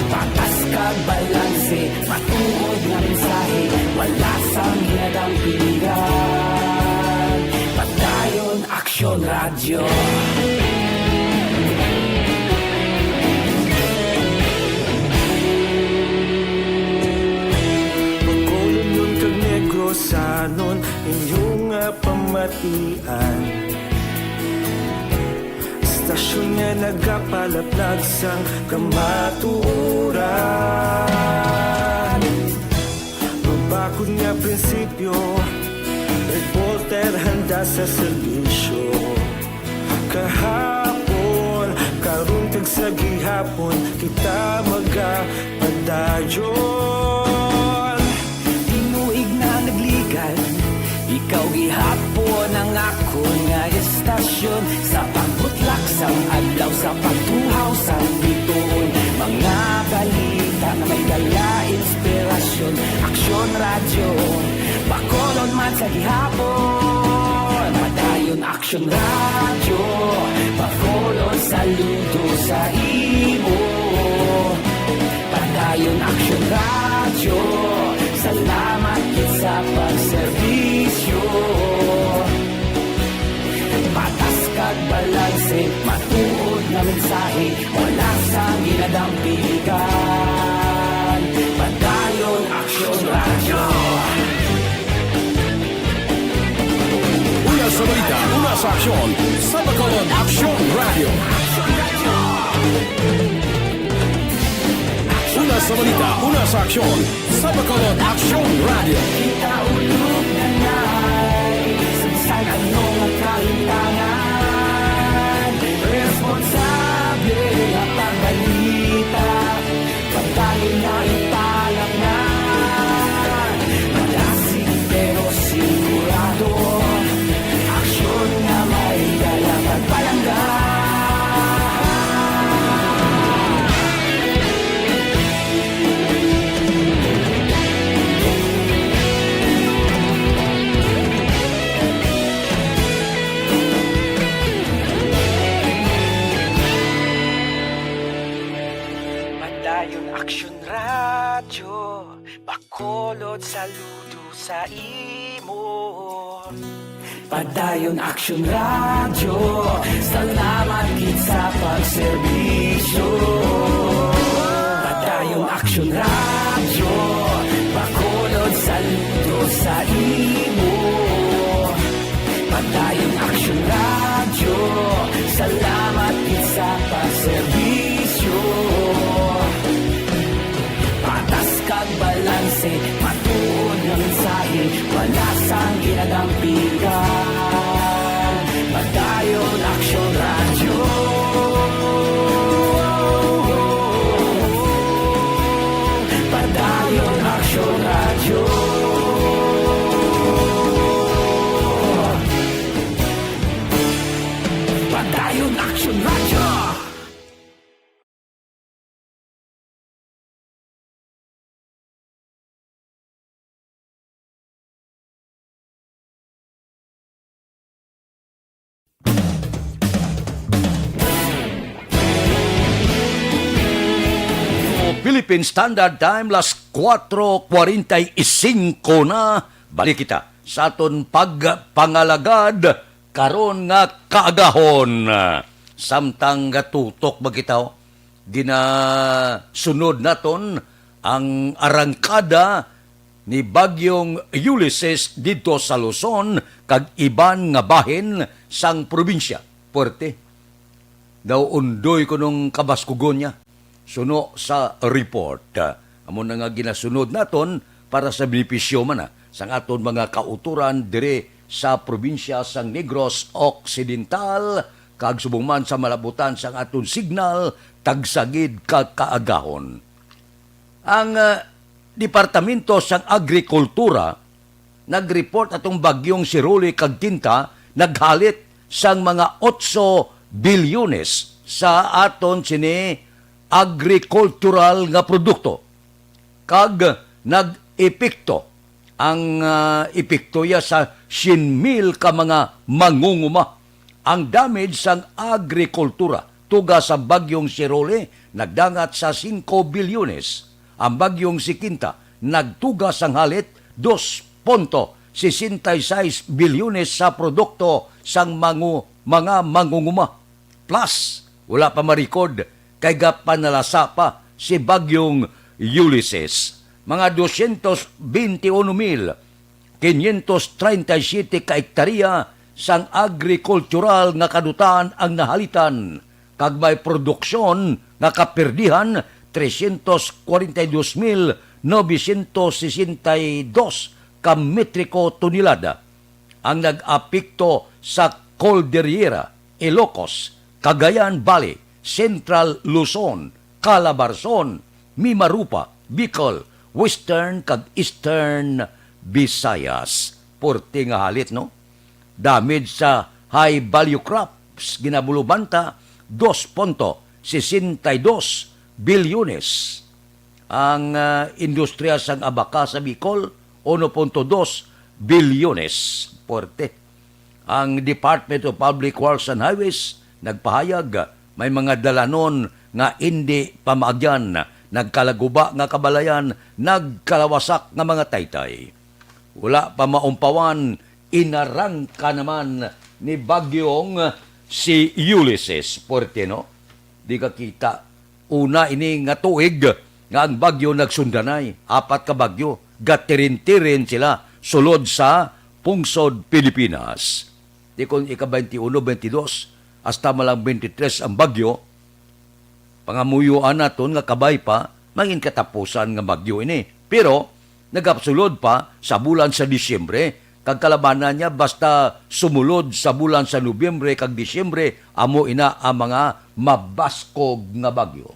Patas kag balanse, matuod nga mensahe, wala sang hinadang pilihan. Padayon Aksyon Radio. Bacolod nun kag Negros anon inyong pamatian. Istasyon nga nagapalaplag sang kamatuuran. Mabakod nga prinsipyo, reporter handa sa serbisyo. Kahapon, karun kag sa gihapon, kita magapadayon. Tinuig na nagligan, ikaw gihapon ang ako nga istasyon. Sa pagbutlak sang adlaw, sa pagtuhaw sang biton. Mga balita na may dala inspirasyon. Aksyon Radio, Bacolod man sa gihapon. Padayon Aksyon Radio, Bacolod saludo sa imo. Padayon Aksyon Radio, salamat sa pagserbisyo. Patas kag balanse, matuod na mensahe, wala sang ginadampiligan. Padayon Aksyon Radio. Una sa balita, una sa aksyon, sa Bacolod Aksyon Radio. Una sa balita, una sa aksyon, sa Bacolod Aksyon Radio. Kita ulog na na'y sansan anong ang kahintangan. Responsable at pagbalita, pagdaling na ipalang na. Malasig pero sigurado, aksyon na may dalang pagpalangga. Bacolod, saludo sa imo. Padayon Action Radio, salamat gid sa pagserbisyo. Padayon Action Radio, Bacolod, saludo sa imo. Padayon Action Radio, salamat gid sa pagserbisyo. Patas kag balanse, matuod nga mensahe, wala sang ginadampigan. Padayon Action Radio. Padayon Action Radio. Padayon Action Radio. Philippine Standard Time, las 4:45 na. Balik kita sa aton pagpangalagad karon nga kaagahon. Samtang gatutok ba kita, sunod naton ang arangkada ni Bagyong Ulysses dito sa Luzon kag iban nga bahin sang probinsya. Puerte. Daw undoy ko nung kabaskugon niya. Suno sa report. Amo na nga ginasunod naton para sa benepisyo man sang aton mga kauturan dire sa probinsya sang Negros Occidental kag subong man sa malabutan sang aton signal tagsagid kag kaagahon. Ang Departamento sang Agrikultura nagreport atong bagyong Siruli kag Tinta naghalit sang mga 8 bilyones sa aton sini agricultural nga produkto. Kag nag-epekto ang epektoya sa 100,000 ka mga mangunguma. Ang damage sang agrikultura tuga sa bagyong Sirole nagdangat sa 5 bilyones. Ang bagyong Sikinta nagtuga sang halit 2.66 bilyones sa produkto sang mga mangunguma. Plus, wala pa marikod kay panalasa pa si Bagyong Ulysses. Mga 221,537 ka hektarya sang agrikultural nga kadutaan ang nahalitan. Kag may produksyon nga kaperdihan 342,962 ka metriko tonelada. Ang nag-apekto sa Cordillera, Ilocos, Cagayan Valley, Central Luzon, Calabarzon, Mimarupa, Bicol, Western kag Eastern Visayas. Porte nga halit, no? Damage sa high value crops ginabulubanta 2.62 bilyones. Ang industriya sang abaka sa Bicol 1.2 bilyones. Porte. Ang Department of Public Works and Highways nagpahayag may mga dalanon nga hindi pamaagyan, nagkalaguba nga kabalayan, nagkalawasak nga mga taytay. Wala pa maumpawan, inarangka naman ni Bagyong si Ulysses. Porte, no? Di ka kita. Una ini nga tuig nga ang bagyo nagsundanay. 4 ka bagyo. Gatirin-tirin sila sulod sa pungsod Pilipinas. Di kung ika-21, 22, hasta malang 23 ang bagyo, pangamuyuan naton nga kabay pa, mangin katapusan nga bagyo ini. Pero, nagapsulod pa sa bulan sa Disyembre, kag kalabanan niya basta sumulod sa bulan sa Nobyembre kag Disyembre, amo ina ang mga mabaskog nga bagyo.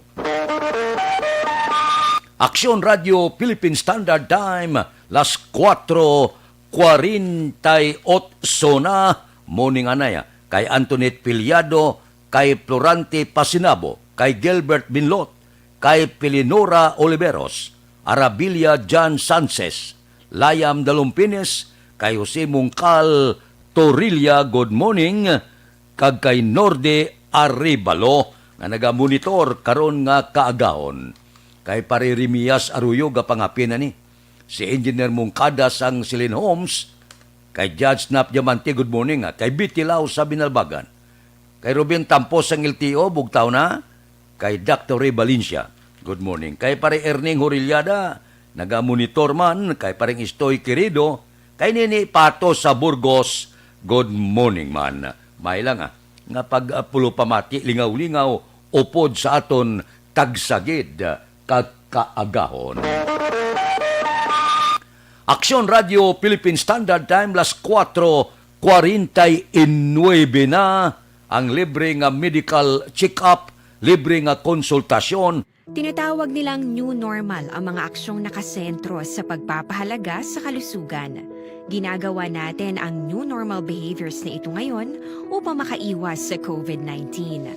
Aksyon Radio Philippine Standard Time, las 4:48 na, morning anaya. Kay Antoinette Piliado, kay Florante Pasinabo, kay Gilbert Binlot, kay Pelinora Oliveros, Arabilia John Sanchez, Layam Dalumpines, kay Jose Mungkal Torilla, good morning, kag kay Norde Arevalo, nga nagamonitor karon nga kaagahon. Kay Pare Rimias Arroyo, gapangapin na ni. si Engineer Mungkada sang Silin Homes, kay Judge Snap Diamante, good morning, kay Bitilaw sa Binalbagan, kay Ruben Tampos sang LTO, bugtaw na, kay Dr. Ray Valencia, good morning, kay pare Erning Horillada, naga-monitor man, kay pareng Istoy Querido, kay Nini Pato sa Burgos, good morning man. May lang nga pag-pulo pamati, lingaw-lingaw, upod sa aton tagsagid, kakaagahon. Aksyon Radio Philippine Standard Time, las 4:49 na, ang libre nga medical check-up, libre nga konsultasyon. Tinatawag nilang new normal ang mga aksyong nakasentro sa pagpapahalaga sa kalusugan. Ginagawa natin ang new normal behaviors na ito ngayon upang makaiwas sa COVID-19.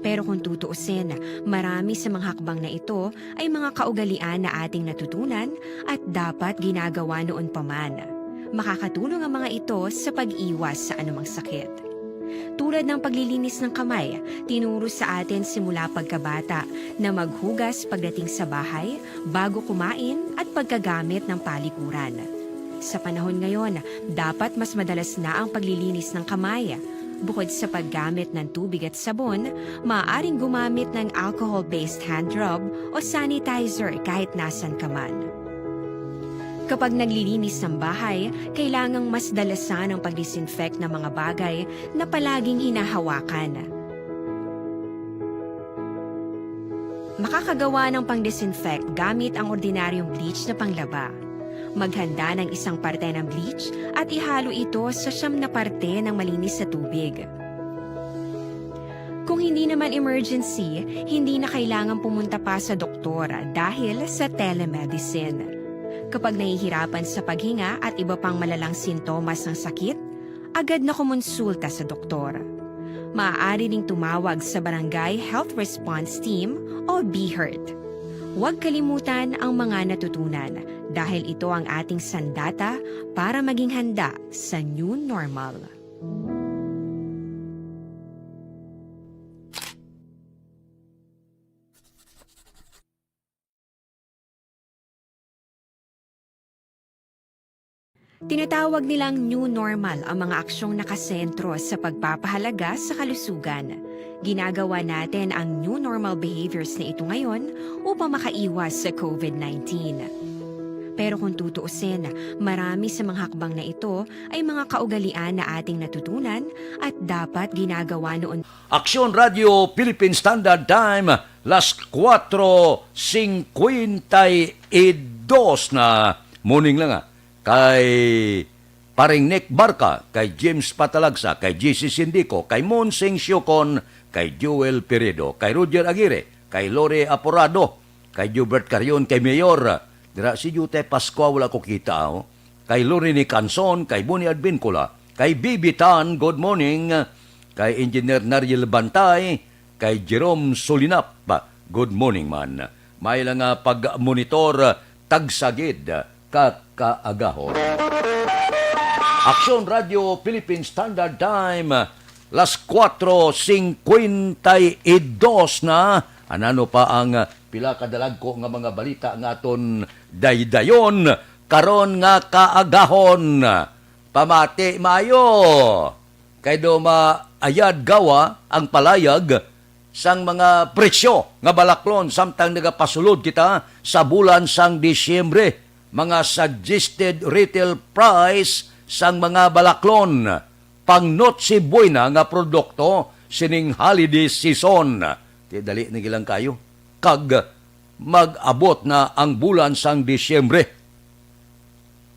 Pero kung tutuusin, marami sa mga hakbang na ito ay mga kaugalian na ating natutunan at dapat ginagawa noon pa man. Makakatulong ang mga ito sa pag-iwas sa anumang sakit. Tulad ng paglilinis ng kamay, tinuro sa atin simula pagkabata na maghugas pagdating sa bahay, bago kumain at pagkagamit ng palikuran. Sa panahon ngayon, dapat mas madalas na ang paglilinis ng kamay. Bukod sa paggamit ng tubig at sabon, maaaring gumamit ng alcohol-based hand rub o sanitizer kahit nasan ka man. Kapag naglilinis ng bahay, kailangang mas dalasan ang pag-disinfect ng mga bagay na palaging hinahawakan. Makakagawa ng pang-disinfect gamit ang ordinaryong bleach na panglaba. Maghanda ng isang parte ng bleach at ihalo ito sa 9 na parte ng malinis na tubig. Kung hindi naman emergency, hindi na kailangan pumunta pa sa doktor dahil sa telemedicine. Kapag nahihirapan sa paghinga at iba pang malalang sintomas ng sakit, agad na kumonsulta sa doktor. Maaari ding tumawag sa Barangay Health Response Team o BHERT. Huwag kalimutan ang mga natutunan dahil ito ang ating sandata para maging handa sa new normal. Tinatawag nilang new normal ang mga aksyong nakasentro sa pagpapahalaga sa kalusugan. Ginagawa natin ang new normal behaviors na ito ngayon upang makaiwas sa COVID-19. Pero kung tutuusin, marami sa mga hakbang na ito ay mga kaugalian na ating natutunan at dapat ginagawa noon. Aksyon Radio Philippine Standard Time, las 4:52 na. Morning lang kay paring Nick Barca, kay James Patalagsa, kay JC Sindico, kay Monseng Siocon, kay Joel Peredo, kay Roger Aguirre, kay Lore Aporado, kay Jubert Carion, kay Mayor. Dira si Jute Pascua, wala ko kita. Kay Lorini Canson, kay Boni Advincula, kay Bibi Tan, good morning. Kay Engineer Nariel Bantay, kay Jerome Solinap, good morning man. May lang pag-monitor, tagsagid, kakaagahon. Aksyon Radio Philippine Standard Time, las 4:52 na. Anano pa ang pila kadalag ko nga mga balita nga aton daydayon karon nga kaagahon. Pamati maayo. Kay do maayad gawa ang palayag sang mga presyo nga balaklon samtang nagapasulod kita sa bulan sang Disyembre. Mga suggested retail price sang mga balaklon pang Noche Buena nga produkto sining holiday season. Di dali na gilang kayo. Kag mag-abot na ang bulan sang Disyembre.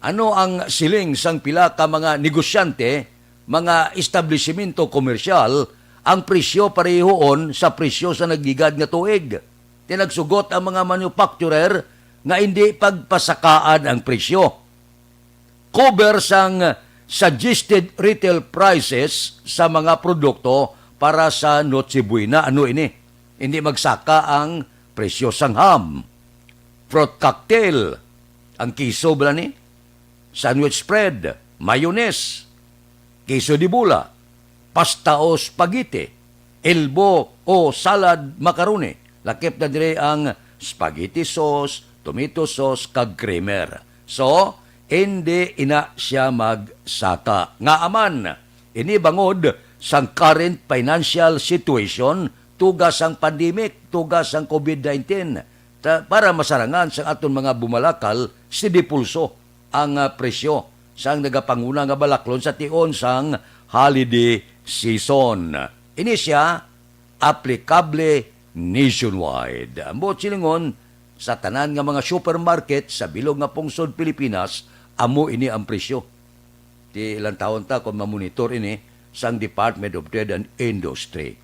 Ano ang siling sang pila ka mga negosyante, mga establishmento komersyal, ang presyo parehoon sa presyo sa nagigad nga tuig. Tinagsugot ang mga manufacturer nga hindi pagpasakaan ang presyo. Cover sang suggested retail prices sa mga produkto para sa Noche Buena. Ano ini? Hindi magsaka ang presyo sang ham, fruit cocktail, ang kiso bala ni, sandwich spread, mayonnaise, kiso di bula, pasta o spaghetti, elbo o salad macaroni. Lakip na dire ang spaghetti sauce, tomato sauce, kag creamer. So, hindi ina siya magsaka. Nga aman, ini bangod sang current financial situation, tugas ang pandemic, tugas ang COVID-19, para masarangan sa aton mga bumalakal, si dipulso ang presyo sang nagapanguna nga balaklon sa tion sang holiday season. Ini siya applicable nationwide. Ambot silingon sa tanan nga mga supermarket sa bilog nga pungsod Pilipinas, amo ini ang presyo. Ti ilang taon ta kung mamonitor ini sang Department of Trade and Industry.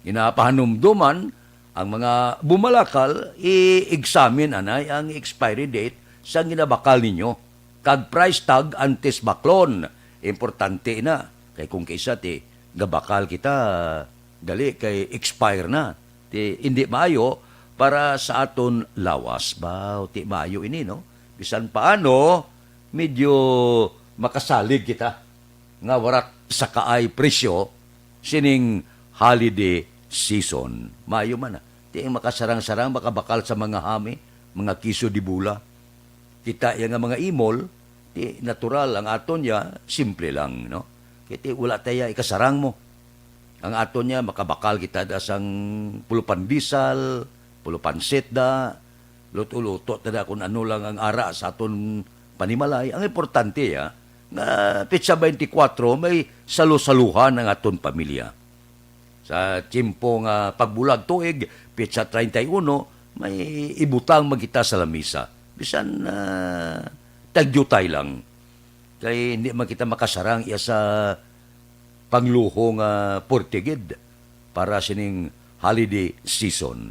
Ginapahanumduman ang mga bumalakal, i-examine anay ang expiry date sa ginabakal ninyo. Kag price tag antes baklon. Importante na. Kay kung kaysa ti gabakal kita, gali kay expire na. Ti hindi maayo para sa aton lawas ba? O ti maayo ini, no? Bisan paano, medyo makasalig kita. Nga warat sa kaay presyo, sining holiday season. Maayo man na. Ti makasarang-sarang makabakal sa mga hami, mga kiso di bula. Kita yung mga imol, ti natural ang aton niya, simple lang, no? Kiti wala tayo ikasarang mo. Ang aton niya, makabakal kita da sang pulupan disal, pulupan da, luto-luto tada kung ano lang ang ara sa aton panimalay. Ang importante ya, nga petsa 24 may salusaluhan ang aton pamilya. Sa tiempo nga pagbulag tuig, petsa 31, may ibutang magita sa lamisa. Bisan tagyutay lang. Kaya hindi man kita makasarang iya sa pangluho nga portigid para sining holiday season.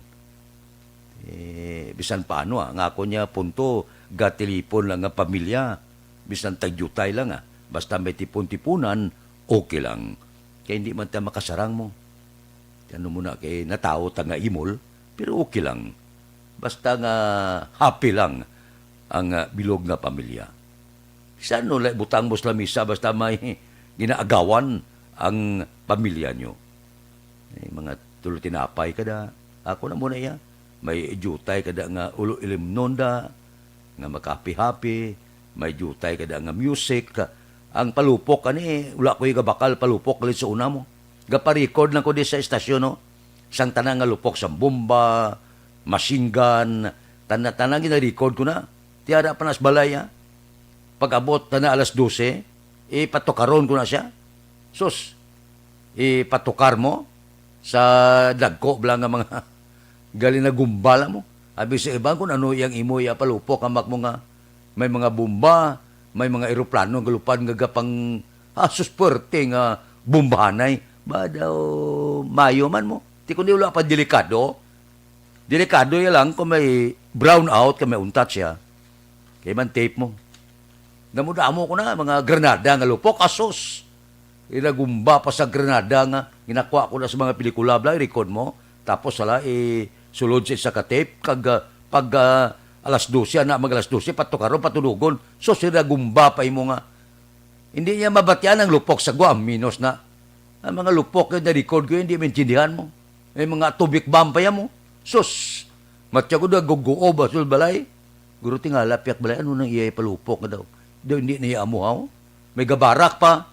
Bisan paano nga ako niya punto gatilipon lang nga pamilya. Bisan tagyutay lang basta may tipon-tipunan, okay lang. Kaya hindi man tayo makasarang mo. Ano muna kay natao ta nga imol, pero okay lang. Basta nga happy lang ang bilog nga pamilya. Saan no, butang mo sa lamisa basta may ginaagawan ang pamilya nyo. Mga tulo tinapay kada. Ako na muna iya. May jutay kada nga ulo ilimnon da, nga makapi-happy, may jutay kada nga music. Ang palupok ani, wala ko yung bakal palupok galit sa una mo. Gapa-record lang ko di sa estasyon, no? Sang tanang nga lupok sa bomba, machine gun, tanang gina-record ko na. Tiada pa nas balay, ha? Pag-abot na alas 12, ipatukaron ko na siya. Sus, ipatukar mo sa dagko, blang nga mga galing na gumbala mo. Abi sa ibang kung ano yung imo palupok, amak mo nga, may mga bomba, may mga eroplano, galupad nga gapang asus puwerte nga bombahanay. Ba daw, mayo man mo. Di kundi wala pa delikado. Delikado yan lang kung may brown out, kung may untat siya. Kaya man tape mo. Namudamo ko na, mga granada nga lupok, asos. Inagumba pa sa granada nga, ginakuha ko na sa mga pelikula, bla, record mo. Tapos sala, sulod sa isa ka-tape, pag alas 12, mag alas 12, patukaron, patunugon. So, sinagumba pa mo nga. Hindi niya mabatyan ang lupok sa Guam, minus na. Ang mga lupok yung na-record ko, hindi maintindihan mo. May mga tubik bampaya mo. Sus, matya ko na guguo ba sul balay? Guro tingala, piyak balay, ano nang iyay palupok nga daw? Daw hindi niya amuhaw. May gabarak pa.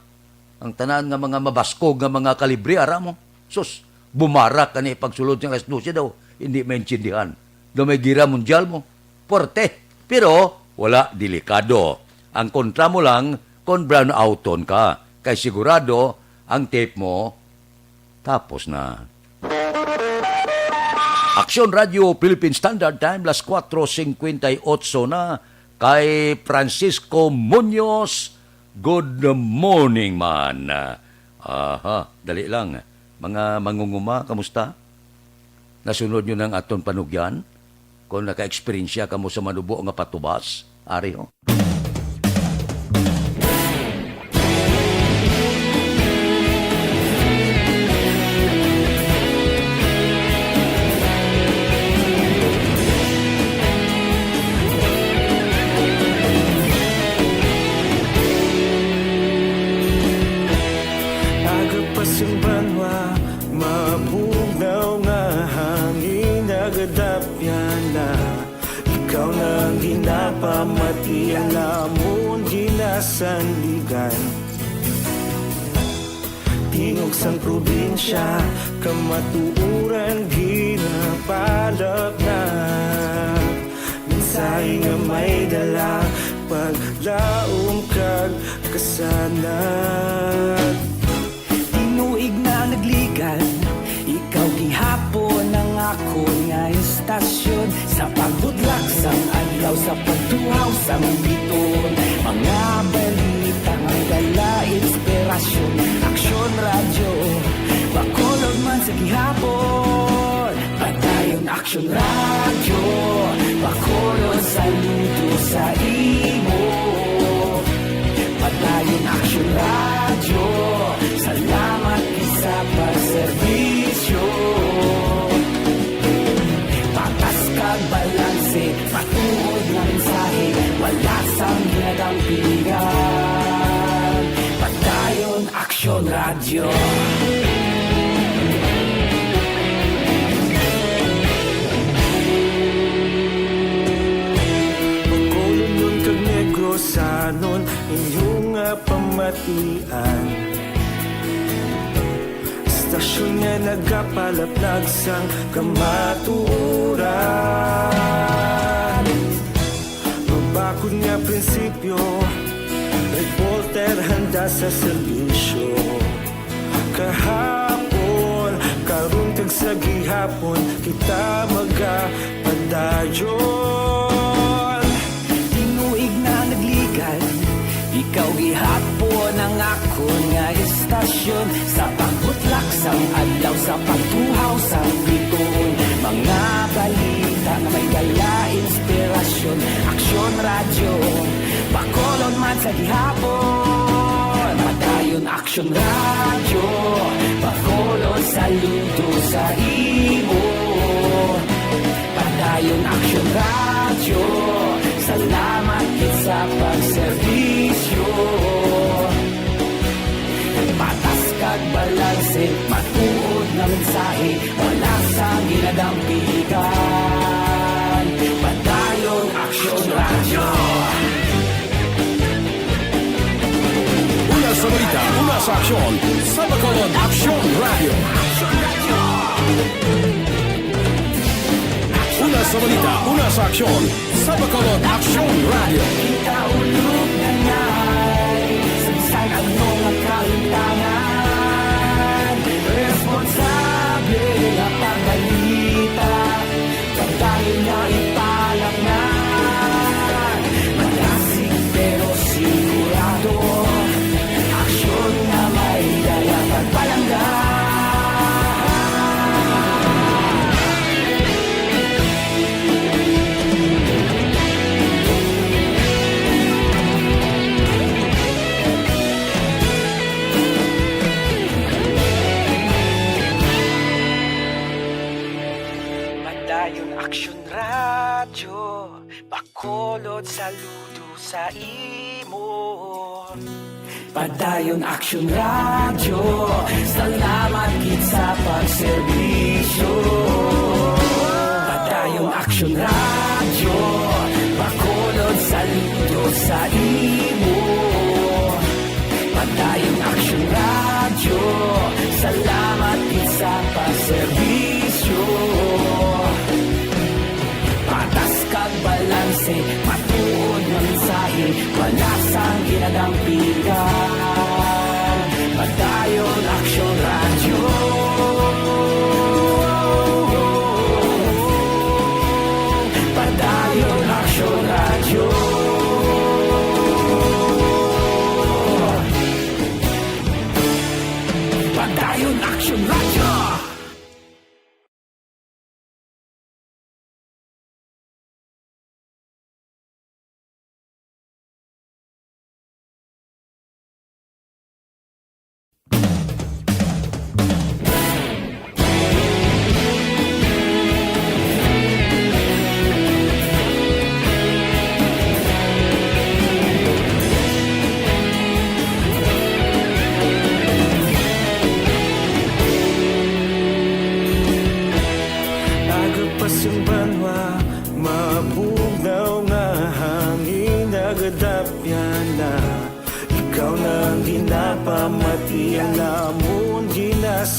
Ang tanan nga mga mabaskog nga mga kalibre, ara mo. Sus, bumarak ka niya pagsulod ng alas 12 daw. Hindi maintindihan. Daw may gira mundial mo. Porte. Pero, wala delikado. Ang kontra mo lang, kung brown outon ka. Kay sigurado, ang tape mo, tapos na. Aksyon Radio Philippine Standard Time, las 4:58 na. Kay Francisco Munoz, good morning man. Aha, dali lang. Mga mangunguma, kamusta? Nasunod nyo ng aton panugyan? Kung naka-experiensya ka mo sa manubo nga patubas, ari ho. Mapugaw nga hangin, nagadapyan na ikaw na pamati ang amon ginasandigan. Tingog sang probinsya, kamatuuran ginabalak na. Minsay nga may dala, paglaom kag kasanag. Tinuig na nagligad, ikaw gihapon ang ako nga istasyon. Sa pagbudlak sang adlaw, sa pagtuhaw sang biton. Mga balita ang dala, inspirasyon. Aksyon radyo, bakolog man sa gihapon. Padayon aksyon radyo, bakolog saludo sa imo. Padayon aksyon radyo, salamat isa pagserbisyo. Patas kag balanse, patuod na mensahe, wala sang ginagampingan. Padayon aksyon radyo. Bakolon nun kag Negrosanon, inyong nga pamatian. Stasyon nga nagkapalaplag sang kamatuuran. Mabakod nga prinsipyo, reporter handa sa serbisyo. Kahapon, karong tag sa gihapon, kita magapadayon. Tinuig na nagligad, ikaw gihapon ang ako nga istasyon. Sa pagbutlak sang adlaw, sa pagtuhaw sang biton. Mga balita na may dala, inspirasyon. Aksyon radyo, bakolon man sa gihapon. Padayon aksyon radyo, bakolon saludo sa imo. Padayon aksyon radyo, salamat sa pagserbisyo. Patas kag balanse, matuod na mensahe, wala sa ginadampigan. Padayon aksyon radyo. Una sa balita, una sa aksyon, sa Bacolod Aksyon Radio. Una sa balita, una sa aksyon, sa Bacolod Aksyon Radio. Kaulog na ngay, sansan ang mga kaintangan. Responsable ang pagbalita, pagdahil na ipalak na. Malasig pero sigurado, aksyon na may dala pagpalangga. Padayon aksyon radyo, bakolod saludo sa imo. Padayon aksyon radyo, salamat gid sa pagserbisyo. Padayon aksyon radyo, bakolod saludo sa imo. Padayon aksyon radyo, salamat gid sa pagserbisyo. Patas kag balanse, matuod na mensahe, wala sang ginadampigan. Padayon aksyon radyo.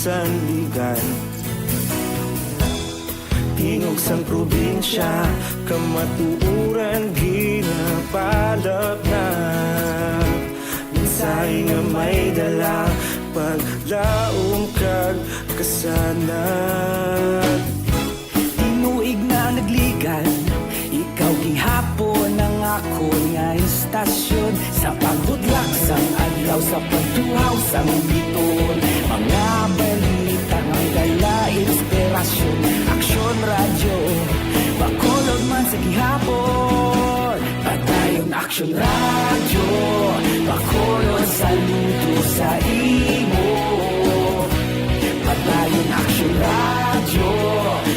sandigan. Tingog sang probinsya, kamatuuran ginapalap na. Minsay nga may dala, paglaom kag kasanat. Tinuig na nagligan, ikaw gihapon ang ako nga istasyon. Sa paghudlak sang adlaw, sa pagtuhaw sang biton. Mga balita nga dala inspirasyon. Aksyon radyo, bakolod man sa gihapon. Padayon aksyon radyo, bakolod saludo sa imo. Padayon aksyon radyo,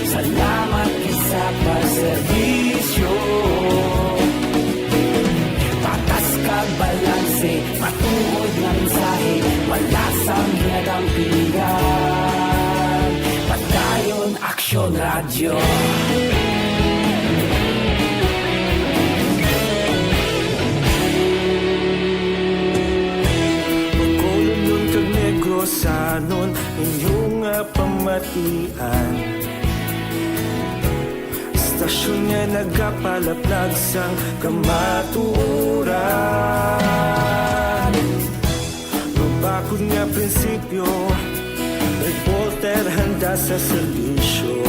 salamat sa pagserbisyo. Patas kag balanse, matuod nga mensahe, wala sang ginadampingan. Padayon aksyon radyo. Pagkolon nun kag negrosanon, inyong pamatian. Stasyon nga nagapalaplag sang kamatuuran. Mabakod nga prinsipyo, reporter handa sa serbisyo.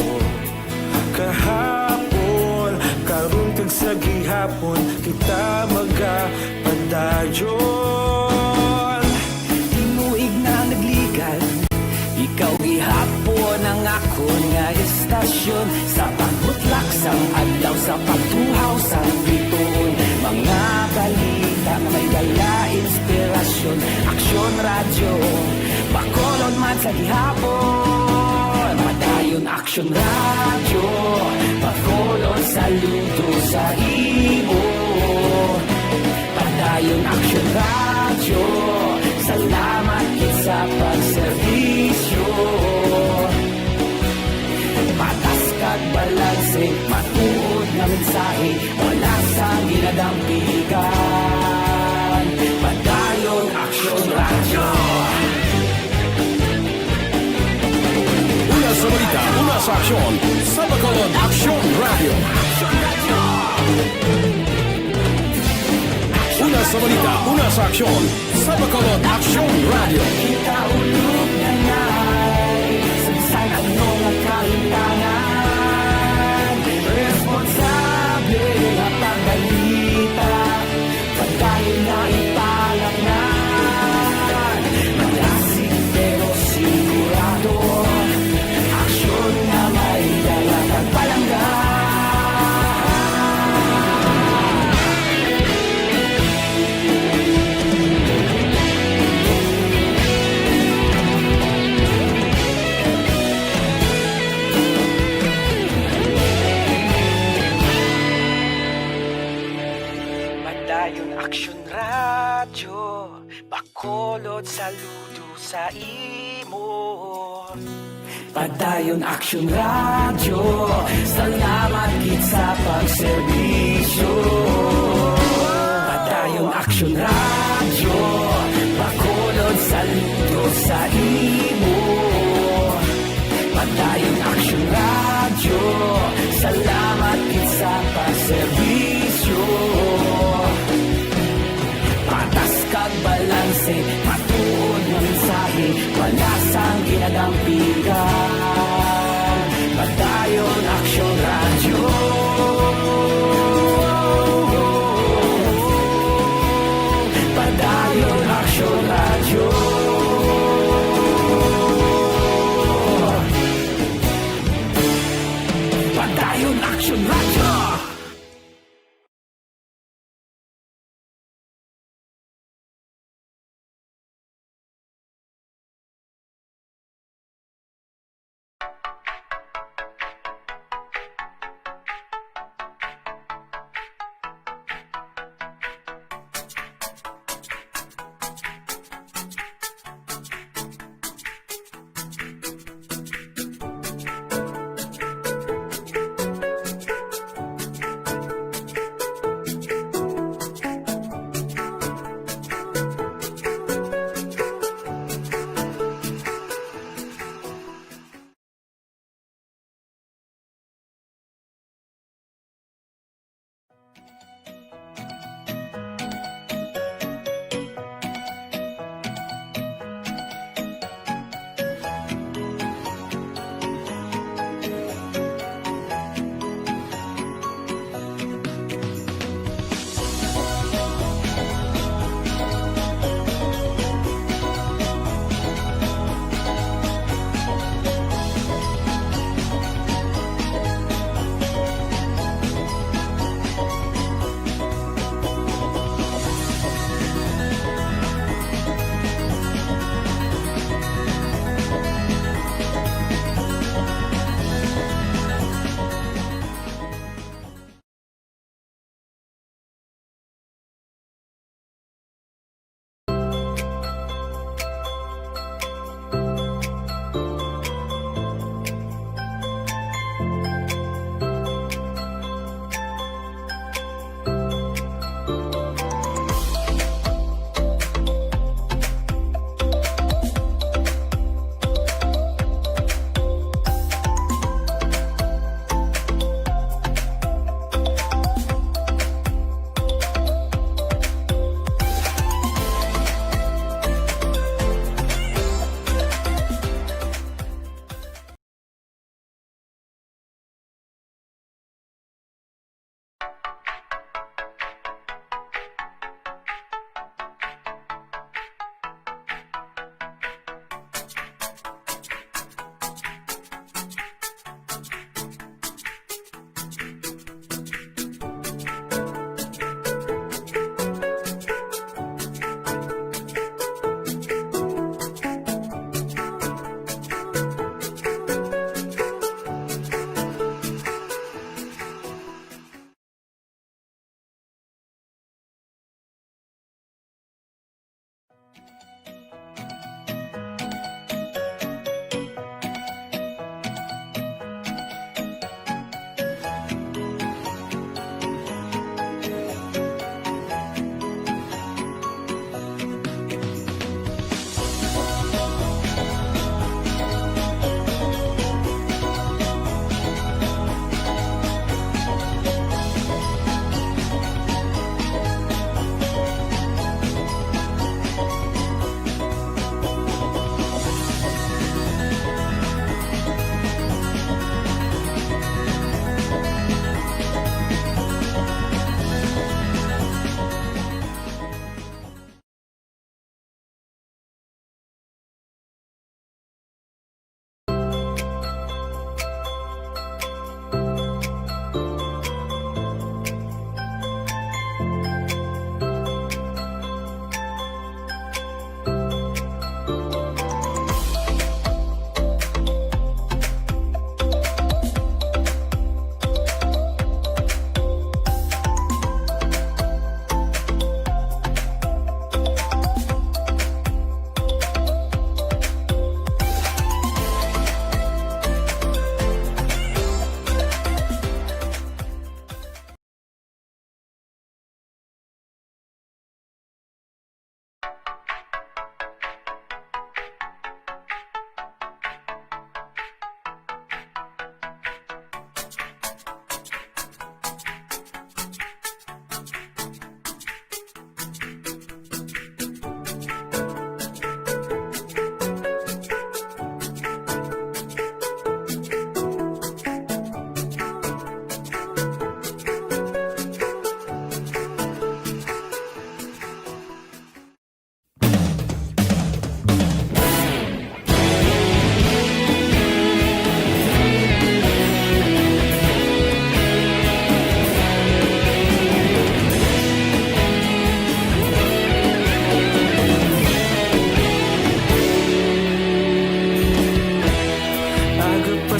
Kahapon, karon kag sa gihapon, kita magapadayon. Tinuig na nagligan, ikaw gihapon ang ako nga istasyon. Sa pagbutlak sang adlaw, sa pagtuhaw sang biton. Mga balita nga may dala inspirasyon. Aksyon radyo, bakolod man sa gihapon. Padayon aksyon radyo, bakolod saludo sa imo. Padayon aksyon radyo, salamat kit sa pagserbisyo. Patas kag balanse, matuod nga mensahe, wala sa ginadampigan. Padayon aksyon radyo. Una sa balita, una sa aksyon, sa Bacolod Aksyon Radio. Una sa balita, una sa aksyon, sa Bacolod Aksyon Radio. Kita ulog na ngay, sabisan ano nga kahintangan. Responsable nga pagbalita, pagkain na ipalangnan. Malasig pero sigurado, aksyon na may dala kag palanggan. Padayon aksyon radyo, bakolod saludo sa imo. Padayon aksyon radyo, salamat kit sa pagserbisyo. Padayon aksyon radyo, bakolod saludo sa imo. Padayon aksyon radyo, salamat kit sa pagserbisyo. Patas kag balanse, matuod nga mensahe, wala sang ginadampigan. Padayon aksyon radyo. Padayon aksyon radyo.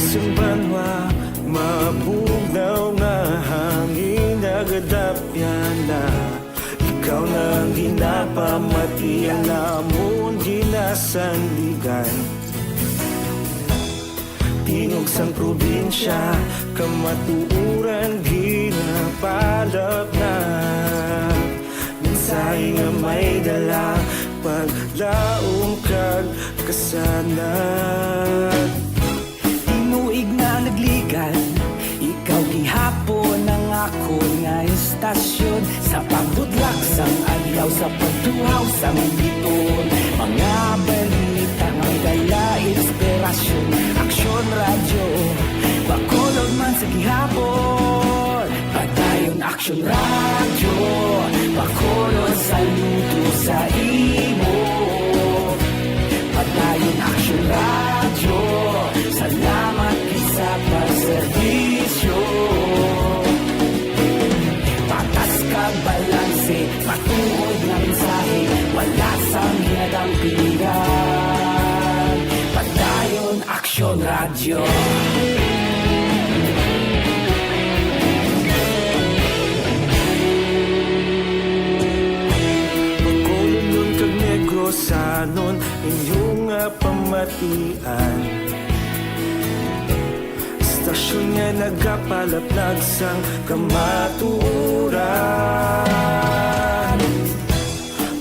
Isang banwa, mabugnaw nga hangin nagadapyan na. Ikaw nang ginapamati ang namon ginasandigan. Tingog sang probinsya, kamatuuran ginapalap na. Mensahe nga may dala, paglaong kag kasanat. Tinuig na nagligan, ikaw gihapon ang ako nga istasyon. Sa pagbutlak sang adlaw, sa pagtuhaw sang biton. Mga balita nga dala inspirasyon. Aksyon radyo, bakolod man sa gihapon. Padayon aksyon radyo, bakolod saludo sa imo. Padayon aksyon radyo, salamat sa pagserbisyo. Patas kag balanse, matuod na mensahe, wala sang hinadang pilihan. Padayon aksyon radyo. Pagkulunod kag negrosanon, inyong pamatian. Istasyon nga nagapalaplag sang kamatuuran.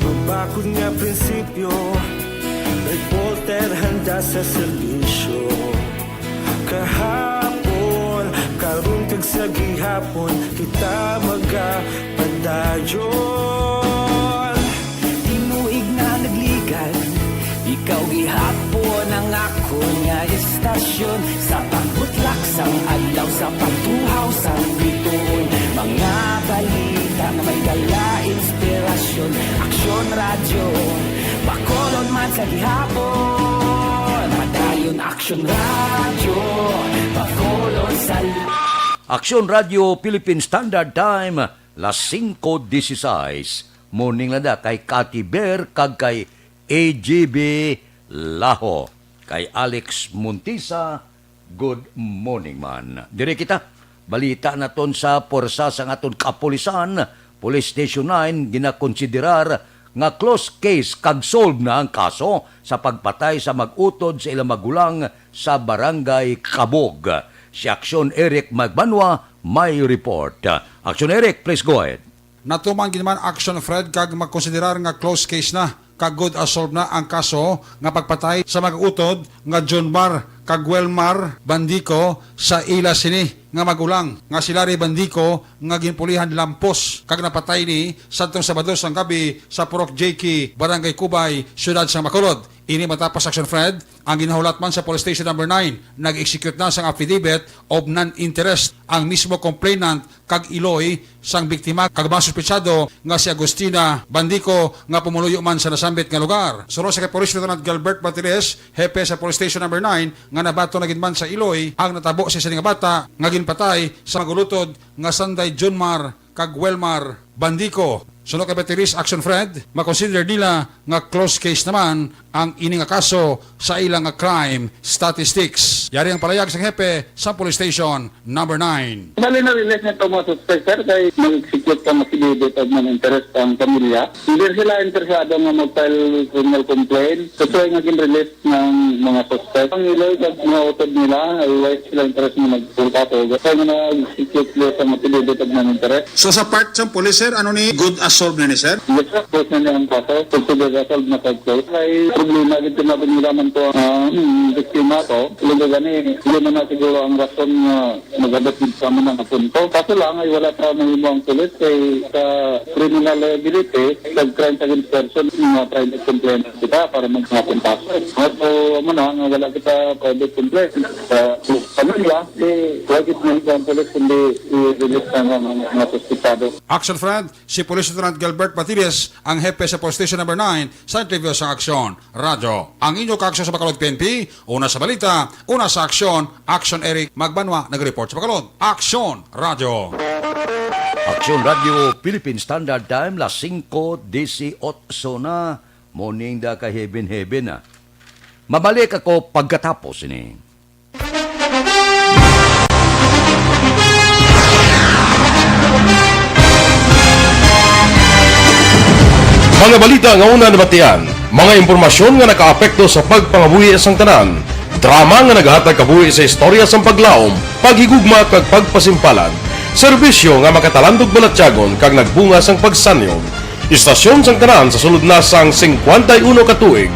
Magbakod nga prinsipyo, nagpolter handa sa servisyo. Kahapon, karong kag sa gihapon, kita magapadayon. Tinuig na nagligan, ikaw gihapon ang ako nga istasyon. Sa pagbutlak sang adlaw, sa pagtuhaw sang biton. Mga balita na may dala inspirasyon. Aksyon radyo, bakolod man sa gihapon. Padayon aksyon radyo, bakolod sa... Aksyon Radio Philippine Standard Time, las 5:16. Morning na kay Cathy Bear kag kay AGB Laho. Kay Alex Montisa, good morning man. Dire kita, balita na ton sa porsa sa aton kapulisan, Police Station 9, ginakonsiderar nga close case kag solve na ang kaso sa pagpatay sa mag-utod sa ilang magulang sa Barangay Kabog. Si Aksyon Eric Magbanwa may report. Aksyon Eric, please go ahead. Natuman ginaman Action Fred kag magkonsiderar nga close case na kag good as solved na ang kaso nga pagpatay sa mag-utod nga John Mar kag Welmar Bandico sa ila sini nga magulang nga si Larry Bandico nga ginpulihan lampos kag napatay ni sadtong Sabado sang gabi sa Purok JK, Barangay Kubay, Siyudad sa Bacolod. Ini matapos Action Fred, ang ginahulat man sa Police Station number 9, nag-execute na sang affidavit of non-interest ang mismo complainant kag Iloy sang biktima kag mga suspetsado nga si Agustina Bandico nga pumuluyo man sa nasambit nga lugar. Suro sa kay Police Lieutenant Gilbert Batiles, hepe sa Police Station number 9, nga nabato na gid man sa Iloy ang natabo sa nga bata nga ginpatay sa magulutod nga Sanday John Mar kag Welmar Bandico. Sunod kay Batiles Action Fred, makonsider nila nga close case naman ang ini nga kaso sa ilang nga crime statistics. Yari ang palayag sa hepe sa Police Station number 9. Bali na release nito mga suspect, sir, kay mag-execute ka makibibit of non-interest ang pamilya. Hindi sila interesado nga mag-file criminal complaint. Kasi nga gin-release ng mga suspect. Ang iloy at mga utod nila, ay wise sila interest nga mag-pultato. Kasi nga nag-execute sila sa makibibit of non-interest. So sa part sa police, sir, ano ni good as solved na ni sir? Yes, sir. Close na niya ang kaso. Consider resolved na kag-close. Ay problema dito na pagnilaman to ang biktima to. Ilang gani, hindi na siguro ang rason nga mag-abot din sa mga punto. Kaso lang ay wala pa mahimo ang pulis kay sa criminal liability, crime against person, mga private complaint kita para mag-puntas. So, nga wala kita private complaint. Sa pamilya, wagit na ang pulis kundi i-release na mga suspitado. Action Fred, si Police Lieutenant Gilbert Batiles, ang hepe sa Police Station number 9, sa interview sa Aksyon Radio. Ang inyong kaaksyon sa Bacolod PNP, una sa balita, una sa aksyon, Action Eric Magbanwa, nag-report sa Bacolod. Aksyon Radio. Aksyon Radio Philippine Standard Time, las 5:18 na. Morning da ka heaven na. Mabalik ako pagkatapos ini. Mga balita nga una nabatian, mga impormasyon nga nakaapekto sa pagpangabuhi sang tanan, drama nga naghatag kabuhi sa istorya sang paglaom, paghigugma kag pagpasimpalan, serbisyo nga makatalandog balatyagon kag nagbunga sang pagsanyog, istasyon sang tanan sa sulod na sang 51 ka tuig,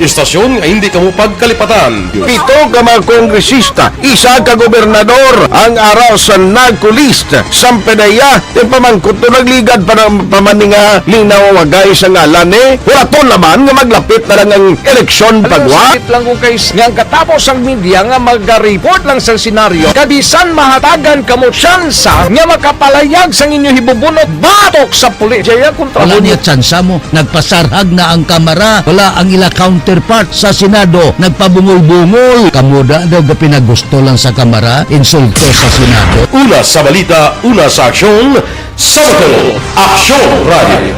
istasyon nga hindi kamo pagkalipatan. Pito ka mga kongresista, isa ka gobernador, ang araw sa nagkulist, sampedaya, yung pamangkot to nagligad para pamaninga linaw wagay sa ngalan wala to naman nga maglapit na lang ang eleksyon pagwa. Sakit lang ko guys, nga katapos ang media nga mag-report lang sa senaryo, kabisan mahatagan kamo tsansa nga makapalayag sa inyo hibubunot batok sa pulis. Jaya kontra Wala niya tsansa mo, nagpasarhag na ang kamera, wala ang ila counterpart sa Senado, nagpabungol-bungol. Kamuda daw ga pinagusto lang sa kamera, insulto sa Senado. Una sa balita, una sa aksyon, Sabado, Aksyon Radio.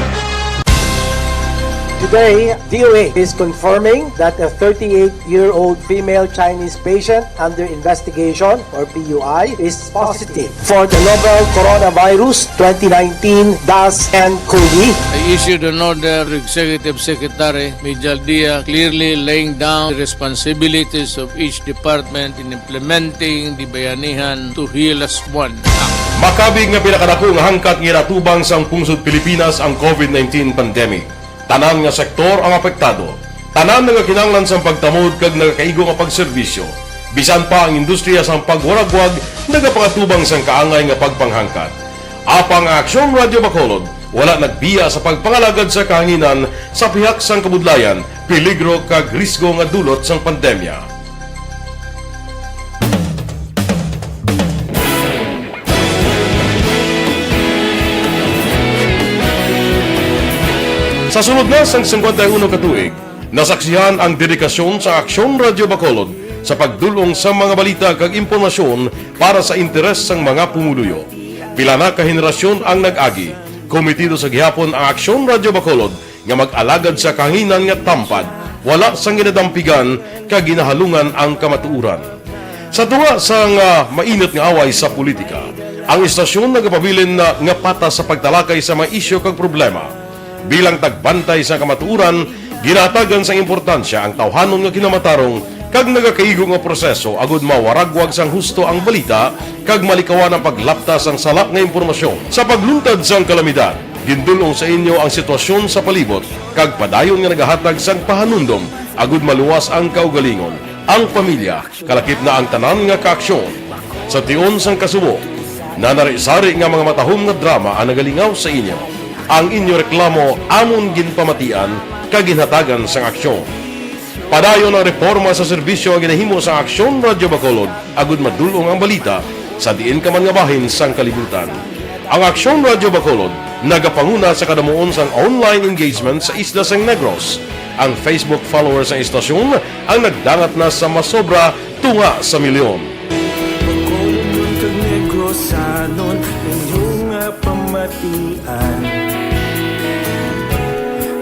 Today, DOA is confirming that a 38-year-old female Chinese patient under investigation, or PUI, is positive for the novel coronavirus 2019 DAS-CoV. I issued an order to Executive Secretary Major Dia clearly laying down the responsibilities of each department in implementing the Bayanihan to Heal as One Act. Makabig nga pinakadako nga hangkat nga natubang sang pungsod Pilipinas ang COVID-19 pandemic. Tanan nga sektor ang apektado. Tanan nga kinahanglan sang pagtamod kag nagakaigo nga pagserbisyo. Bisan pa ang industriya sang pagwaragwag nagapangatubang sang kaangay nga pagpanghangkat. Apang Aksyon Radio Bacolod wala nagbiya sa pagpangalagad sa kahanginan sa pihak sang kabudlayan, peligro kag risgo nga dulot sang pandemya. Sa sunod na sang 51 katuig, nasaksihan ang dedikasyon sa Aksyon Radio Bacolod sa pagdulong sa mga balita kag impormasyon para sa interes sang mga pumuluyo. Pila na ka henerasyon ang nag-agi, komitido sa gihapon ang Aksyon Radio Bacolod nga mag-alagad sa kahanginan nga tampad, wala sang ginadampigan kag ginahalungan ang kamatuuran. Sa tunga sang mainit nga away sa politika, ang istasyon nagapabilin na nga patas sa pagtalakay sa mga isyu kag problema. Bilang tagbantay sa kamatuuran, ginatagan sa importansya ang tawhanon nga kinamatarong kag nagakaigo nga proseso agud mawaragwag sang husto ang balita kag malikawan ang paglaptas ang salak nga impormasyon. Sa pagluntad sang kalamidad, gindulong sa inyo ang sitwasyon sa palibot kag padayon nga nagahatag sang pahanundom agud maluwas ang kaugalingon. Ang pamilya, kalakip na ang tanan nga kaaksyon. Sa tion sang kasubo, nanari-sari nga mga matahom nga drama ang nagalingaw sa inyo. Ang inyo reklamo amon ginpamatian kaginhatagan sang aksyon. Padayon ang reforma sa serbisyo ang ginahimo sa Aksyon Radio Bacolod agud madulong ang balita sa diin ka man nga bahin sang kalibutan. Ang Aksyon Radio Bacolod nagapanguna sa kadamuon sang online engagement sa isla sang Negros. Ang Facebook followers sa istasyon ang nagdangat na sa masobra tunga sa milyon. Bacolod kag Negros sanon inyong pamatian.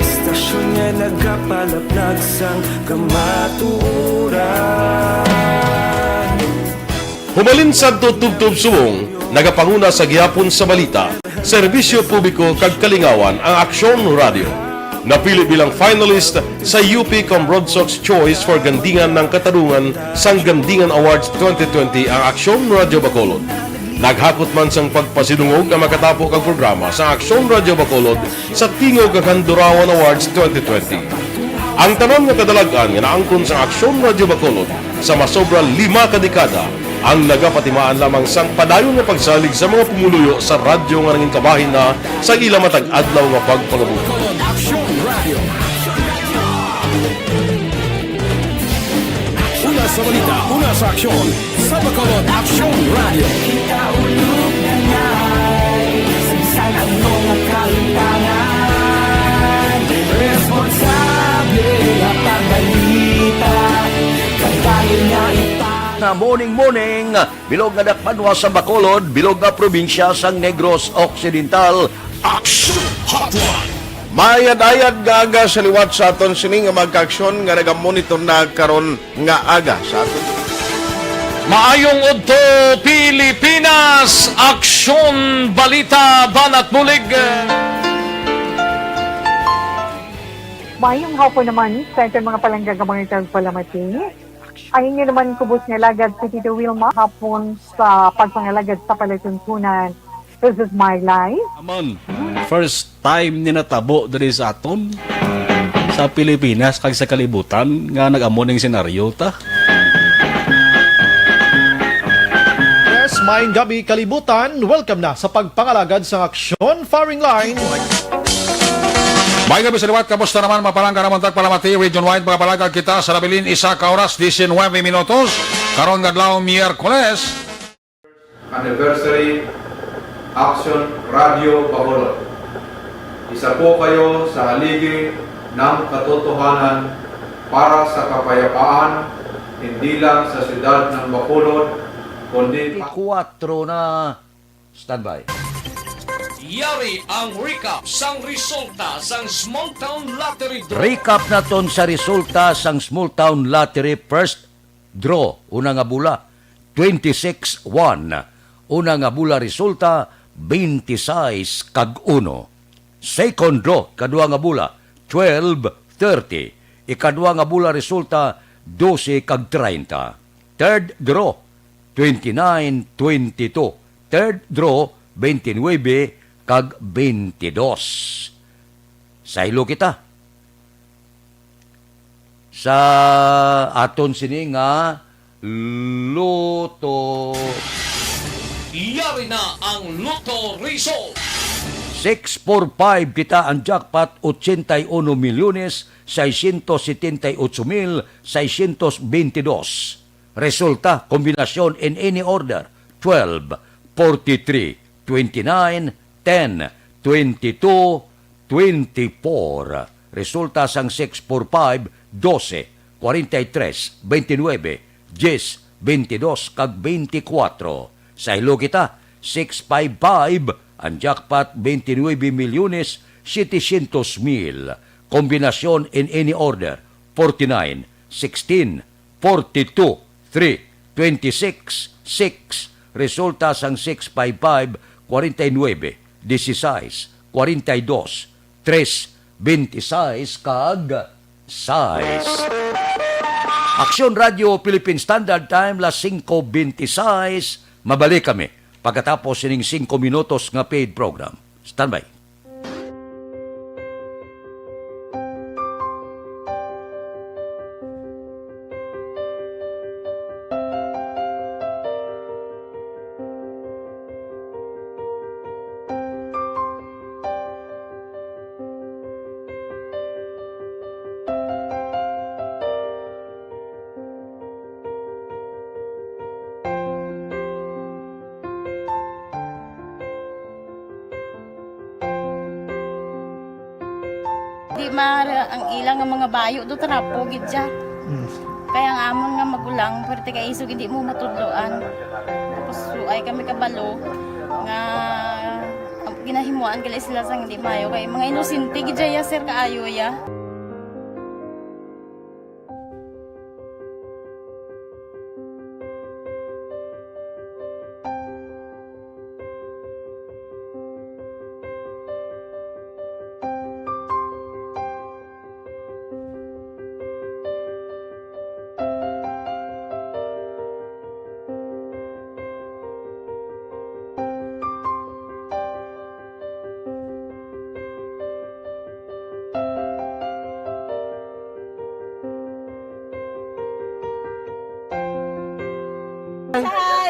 Istasyon nga nagapalaplag sang kamatuuran. Humalin sa tutubtub subong, nagapanguna sa gihapon sa balita, serbisyo publiko kag kalingawan ang Aksyon Radio. Napili bilang finalist sa UP Broadsox Choice for Gandingan ng Katarungan sang Gandingan Awards 2020 ang Aksyon Radio Bacolod. Naghakot man sang pagpasidungog ang makatapo kag programa sa Aksyon Radio Bacolod sa Tingog kag Handurawan Awards 2020. Ang tanan nga kadalagan nga naangkon sa Aksyon Radio Bacolod sa masobra 5 ka dekada ang nagapatimaan lamang sang padayon nga pagsalig sa mga pumuluyo sa radyo nga nangin kabahin na sa ila matag adlaw nga pagpangabuhi. Una sa balita, una sa aksyon, sa Bacolod Aksyon Radio. Ikaulog na nga'y Sinsan ang mga kalintangan. Responsable at pagbalita Kagayang na Na morning, bilog nga dakpanwa sa Bacolod, bilog nga probinsya sang Negros Occidental. Action Hotline! Mayad-ayad nga aga sa liwat sa aton sini nga magkaaksyon nga nagamonitor na karon nga aga sa aton. Maayong udto Pilipinas, Aksyon Balita Banat Bulig. Mayong hapon naman sa ating mga palanggang mga tagpalamati. Ayun nyo naman kubos nga lagad si Tito Wilma hapon sa pagpangalagad sa palatuntunan. This is my life. Amon, first time ni natabo diri sa aton sa Pilipinas kag sa kalibutan nga nag-amo ning senaryo ta. Yes, maayong gabi kalibutan. Welcome na sa pagpangalagad sa Aksyon Firing Line. May gabi sa liwat, kamusta naman mapalangga naman tagpalamati, region wide mga palagag kita sa Labilin, isa ka oras, 19 minutos, karon ngadlaw Miyerkules. Anniversary Action Radio Bacolod. Isa po kayo sa haligi ng katotohanan para sa kapayapaan, hindi lang sa siyudad ng Bacolod, kundi 4 na standby. Yari ang recap sang resulta sang Small Town Lottery Draw. Recap naton sa resulta sang Small Town Lottery first draw. Una nga bula 26-1. Una nga bula resulta 26 kag 1. Second draw kadua nga bula 12-30. Ikadua nga bula resulta 12 kag 30. Third draw 29-22. Third draw 29 kag 22. Sa ilo kita. Sa aton sini nga Loto. Yari na ang Lotto result. 645 kita ang jackpot 81 milyones 678,622. Resulta kombinasyon in any order 12, 43, 29, 10, 22, 24. Resulta sang 645, 12, 43, 29, 10, 22, kag 24. Sa ilo kita, 655, ang jackpot 29 milyones 700,000. Kombinasyon in any order, 49, 16, 42, 3, 26, 6. Resulta sang 655, 49, 16, 42, 3, 26, kag 6. Aksyon Radio Philippine Standard Time, las 5:26. Mabalik kami pagkatapos sining 5 minutos nga paid program. Standby. Di mara ang ilang nga mga bayo do trapo gid siya. Kaya nga amon nga magulang pwerte kay isog hindi mo matudloan. Tapos ay kami kabalo nga ginahimuan kala sila sang hindi mayo kay mga inosente gid ya sir kaayo ya.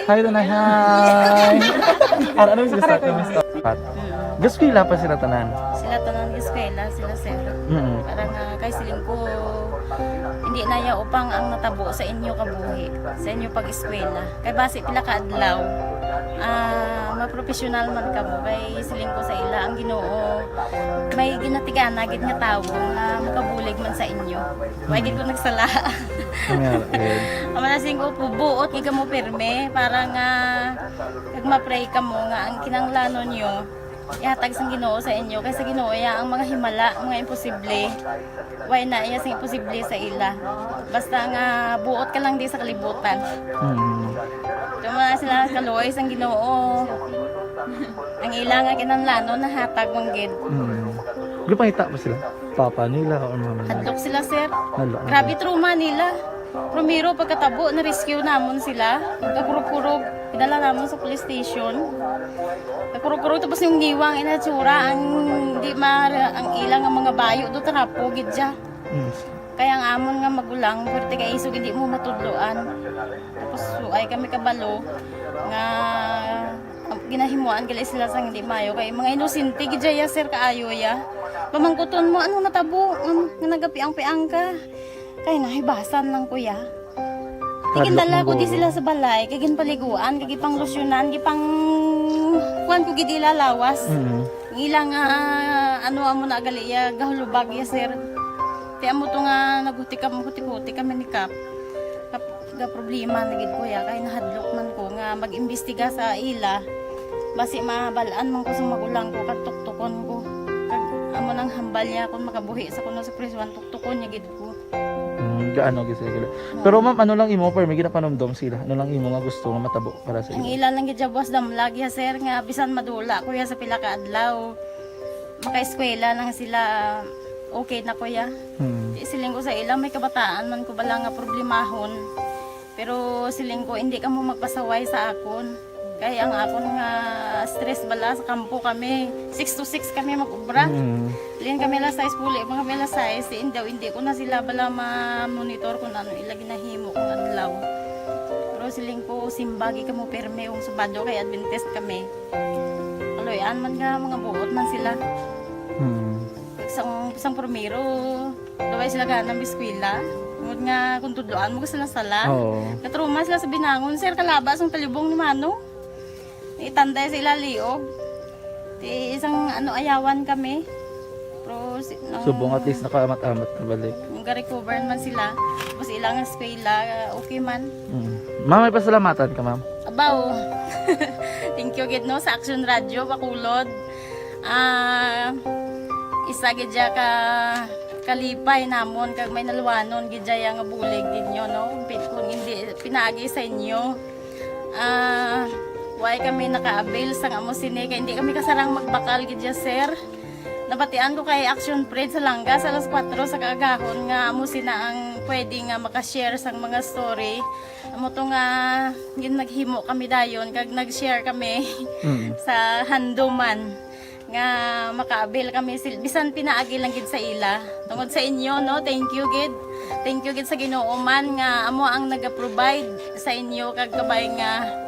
Hi, Tanay. Hi. Ano yung gusto ko? Gaspila pa sila tanan. Sila tanan eskwela, sila sir. Parang kay siling ko hindi na ya upang ang natabo sa inyo kabuhi, sa inyo pag-eskwela. Kay base pila ka adlaw. Maprofessional man kamo kay siling ko sa ila ang Ginoo. May ginatigana gid nga tawo nga makabulig man sa inyo. Way gid ko nagsala. Amana sing ko buot gid kamo pirme para nga kag ma-pray kamo nga ang kinanglanon niyo ihatag sang Ginoo sa inyo kay sa Ginoo ya ang mga himala, mga imposible. Way na iya sing imposible sa ila. Basta nga buot ka lang di sa kalibutan. Tuma sila kaluoy sang Ginoo. Ang ila nga kinanglanon nahatag mong gid. Gupangita pa sila? Papa nila o mama nila? Hadlok sila, sir. Hadlok. Grabe trauma nila. Primero, pagkatabo, na-rescue namon sila. Nagkakurog-kurog, pinala namon sa police station. Nagkurog-kurog, tapos yung niwang inatsura, ang ilang ang mga bayo, do tarapo, gidya. Kaya ang amon nga magulang, pwede ka isog, hindi mo matudloan. Tapos, ay kami kabalo, nga ginahimuan gali sila sang hindi mayo. Kaya mga inosente, gidya ya, sir, kaayo ya. Pamangkuton mo, ano natabo, nga nagapiang-piang ka. Kaya nahibasan lang kuya. Tigindala ko di sila sa balay, kaya ginpaliguan, kaya gipang lusyonan, gipang kuwan ko gidi lalawas. Ilang ano amo na gali ya, gahulubag ya sir. Kaya mo to nga naguti kami ni Kap. Ga problema na gid kuya, kaya nahadlok man ko nga mag-imbestiga sa ila. Basi mabalaan man ko sa magulang ko, katuktukon ko. Kag amo nang hambal niya kung makabuhi sa kuno sa prison, tuktukon niya gid ko. Gaano gid sila. Pero ma'am, ano lang imo per may ginapanomdom sila? Ano lang imo nga gusto nga matabo para sa Ang imo? ilan lang gid jabwas damlag ya sir nga bisan madula kuya sa pila ka adlaw. Maka-eskwela nang sila okay na kuya. Siling ko sa ilang may kabataan man ko bala nga problemahon. Pero siling ko hindi ka mo magpasaway sa akon. Kaya ang akon nga stress bala sa kampo kami. 6 to 6 kami mag-ubra. Liyan kami la size puli, mga kami la size. Hindi ko na sila bala ma-monitor kung ano ila ginahimo kung adlaw. Pero siling ko simbagi ka mo perme yung subado kay Adventist kami. Aloyan man nga mga buot man sila. Isang primero, daway sila ganang biskwila. Tungod nga kung tudloan mo sila sala. Katruma sila sa binangon, sir kalabas ang talibong ni Manong. Itanday sila liog. Isang ayawan kami. Pero Subong at least nakaamat-amat na balik. Ga-recover man sila. Tapos ilang eskwela, okay man. Ma'am, may pasalamatan ka ma'am? Abaw. Thank you gid no sa Action Radio Bacolod. Isa gid ka kalipay namon kag may naluwanon gid nga bulig ninyo no. Kung hindi pinaagi sa inyo. Why kami naka-avail sa amo sine kay hindi kami kasarang magbakal gid sir. Nabatian ko kay Action Fred sa Langga sa alas 4 sa kaagahon nga amo sina ang pwede nga maka-share sang mga story. Amo to nga gin naghimo kami dayon kag nag-share kami sa handuman nga maka-avail kami bisan pinaagi lang gid sa ila. Tungod sa inyo no, thank you gid. Thank you gid sa Ginoo man nga amo ang naga-provide sa inyo kag kabay nga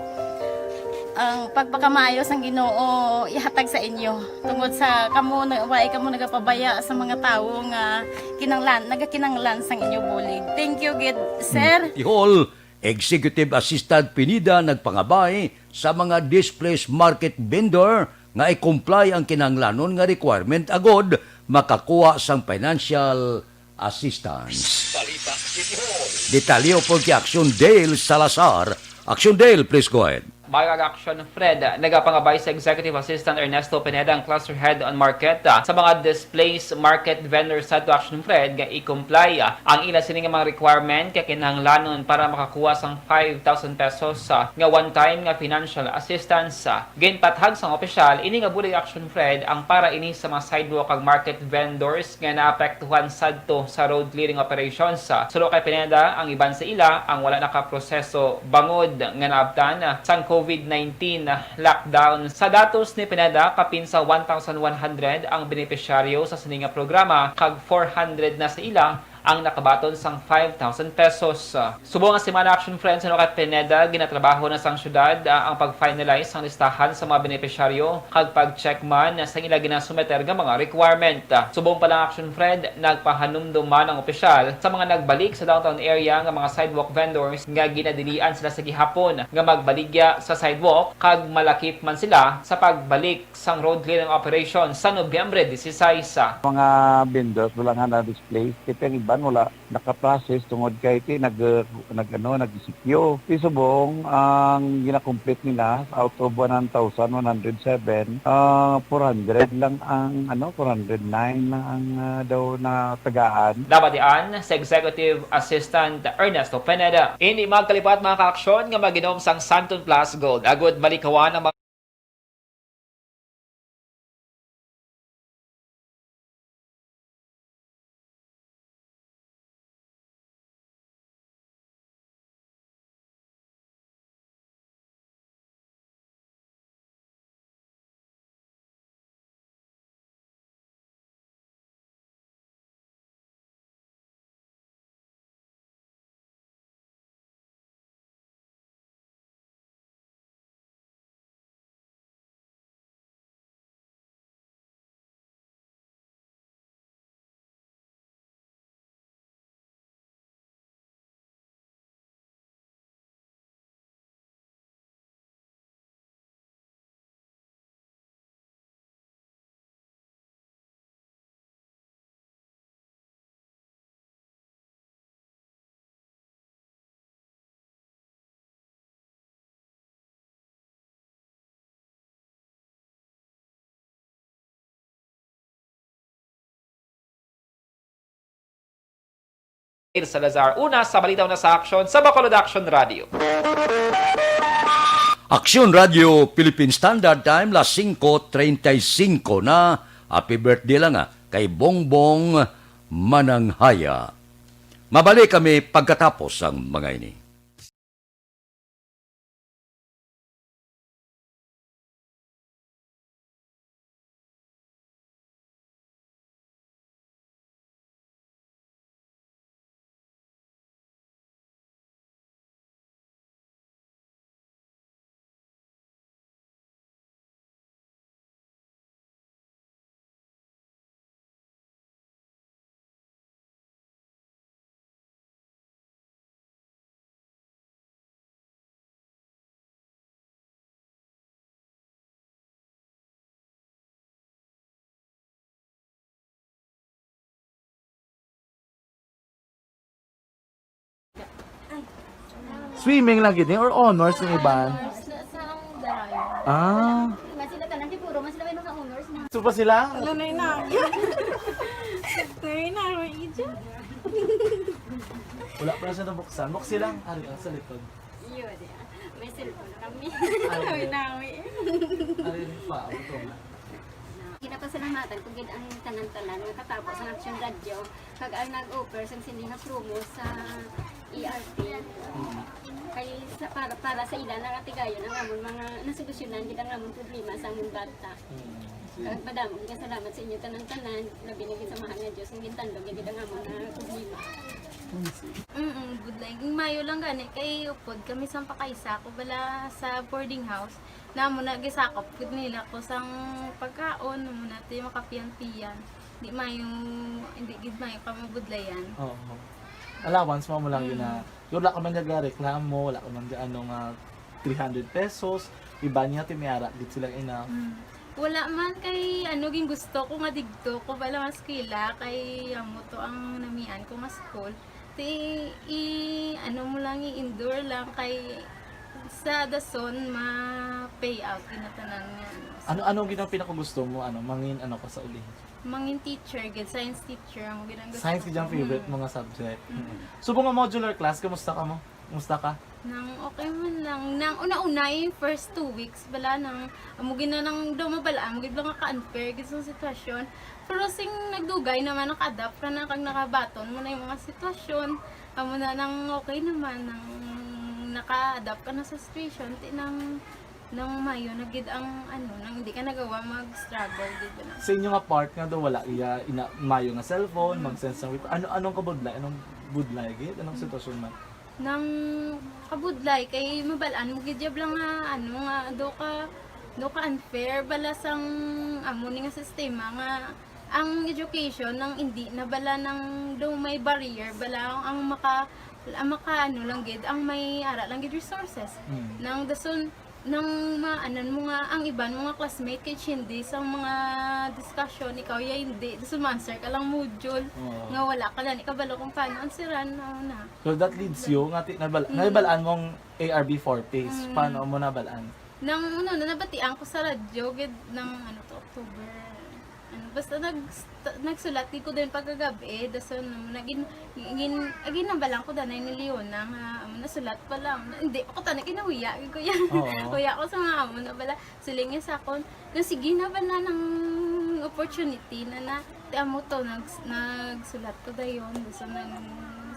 ang pagpakamayos ang Ginoo ihatag sa inyo tungod sa kamo nagapabaya sa mga tawo nga nagakinanglan sang inyo bulig. Thank you gid sir. Ihol, Executive Assistant Pinida nagpangabay sa mga displaced market vendor nga i-comply ang kinanglanon nga requirement agod makakuha sang financial assistance. Detalyo po kay Action Dale Salazar. Action Dale, please go ahead. Bayag Action Fred, nagapangabay sa Executive Assistant Ernesto Pineda ang Cluster Head on Market sa mga displaced market vendors sa Action Fred nga i-comply ang ila sining mga requirement kay kinahanglanon para makakuha sang 5,000 pesos nga one-time nga financial assistance. Ginpathag sang opisyal ini nga bulig Action Fred ang para ini sa mga sidewalk ag market vendors nga naapektuhan sadto sa road clearing operations. Sulo kay Pineda ang iban sa ila ang wala nakaproseso bangod nga naabtan sang COVID-19 lockdown. Sa datos ni Pineda, kapin sa 1,100 ang benepisyaryo sa sininga programa, kag 400 na sa ila ang nakabaton sang 5,000 pesos. Subong nga Semana Action Friends ano kay Pineda, ginatrabaho na sang syudad ang pag-finalize ang listahan sa mga benepisyaryo kag pag-check man sa ila ginasumeter nga mga requirement. Subong pa lang Action Friend, nagpahanumduman ang opisyal sa mga nagbalik sa downtown area nga mga sidewalk vendors nga ginadilian sila sa gihapon nga magbaligya sa sidewalk kag malakip man sila sa pagbalik sang road clearing operation sa Nobyembre 16. Mga vendors wala nga na-display, kaya ang iba wala nakaprocess tungod kay nag-secure. Subong ang gina-complete nila out of 1,107, 400 lang ang 409 lang ang daw na tagaan. Nabatian sa Executive Assistant Ernesto Pineda. Hindi magkalipat mga ka-aksyon nga maginom sang Santon Plus Gold. Agud balikawan ang Salazar, una sa Balitaw na sa Aksyon sa Bacolod Action Radio. Aksyon Radio Philippine Standard Time, las 5:35 na. Happy birthday lang kay Bongbong Mananghaya. Mabalik kami pagkatapos ang mga ini. Swimming lang gid or honors ng iban? Ah. So pa sila? Wala na yun na. Wala pa na siya nabuksan. Buksi lang. Ari, sa likod. Yun, may cellphone na kami. Ay, Nawi. Ari, pa. Ito na. Ginapasalamatan kung gid ang tanan-tanan nga katapos ang Action Radio kag ang nag-offer sa sindi nga promo sa ERP. Kay sa para sa ila nga tigayon ang amon mga nasolusyonan gid ang amon problema sa amon bata. Kag madamo nga salamat sa inyo tanan-tanan labi na gid sa mahal nga Dios ang gintandog gid ang amon nga problema. Good like Mayo lang gani kay upod kami sa pakaisa ko bala sa boarding house namo na gisakop gud nila ko sang pagkaon mo natin makapiyan-piyan di mayo hindi gid mayo ka mabudlayan. Oo. Allowance mo lang yun na wala ka man reklamo, wala ka man ano nga 300 pesos, iba niya timiara gid sila enough. Wala man kay ano ging gusto ko nga digto ko bala mas kila kay amo to ang namian ko nga school. Ano mo lang i-endure lang kay sa dason ma-pay out kinatanan nga. Ano ginang pinakagusto mo? Mangin ka sa uli? Mangin teacher, gid science teacher ang ginang gusto. Science gid ang favorite mo nga subject. So mga modular class, kamusta ka mo? Kumusta ka? Nang okay man lang. Nang una-una yung first 2 weeks, bala nang amugin na nang dumabala, amugin lang ka-unfair gid sa sitwasyon. Pero sing nagdugay naman naka-adapt ka na kag nakabaton mo na yung mga sitwasyon. Amo na nang okay naman nang naka-adapt ka na sa situation nang mayo nagid ang nang hindi ka nagawa mag-struggle gid na. Sa inyo nga part nga daw wala iya mayo nga cellphone, mag-sense ng anong kabudlay, anong budlay gid, anong sitwasyon man? Nang kabudlay kay mabalaan mo gid lang nga nga do ka unfair bala sang amo ni nga sistema nga ang education nang hindi na bala nang do may barrier bala ang maka lang gid ang may ara lang gid resources nang dason nang maanan mo nga ang iban mga classmate kay hindi sa mga discussion ikaw ya hindi dason answer ka lang module nga wala ka lang ikabalo kung paano ansiran na. So that leads you nga nabalaan mong ARB 4 phase. Paano mo nabalaan? Nang nabatian ko sa radyo gid ng October. Basta nagsulat ko din pagkagabi dason nagin nabalang ko danay ni Leona nga nasulat pa lang hindi ako ta kinawiya ko yan kuya ko sa mga amo na bala siling sa akon na sige na ba na ng opportunity na ti amo to nagsulat ko dayon dason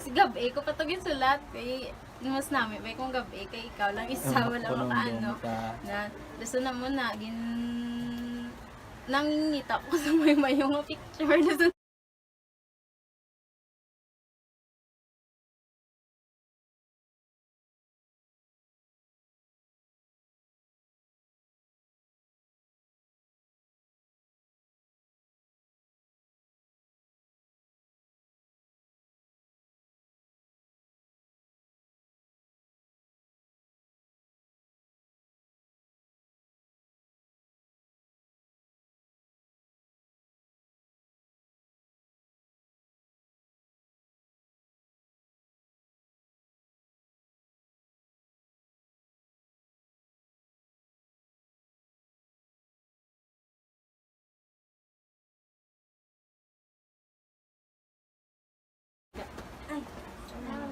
si gabi ko patugin sulat kay mas namin bay kung gabi kay ikaw lang isa wala makaano na dason na mo na nangingita ko sa may mayong picture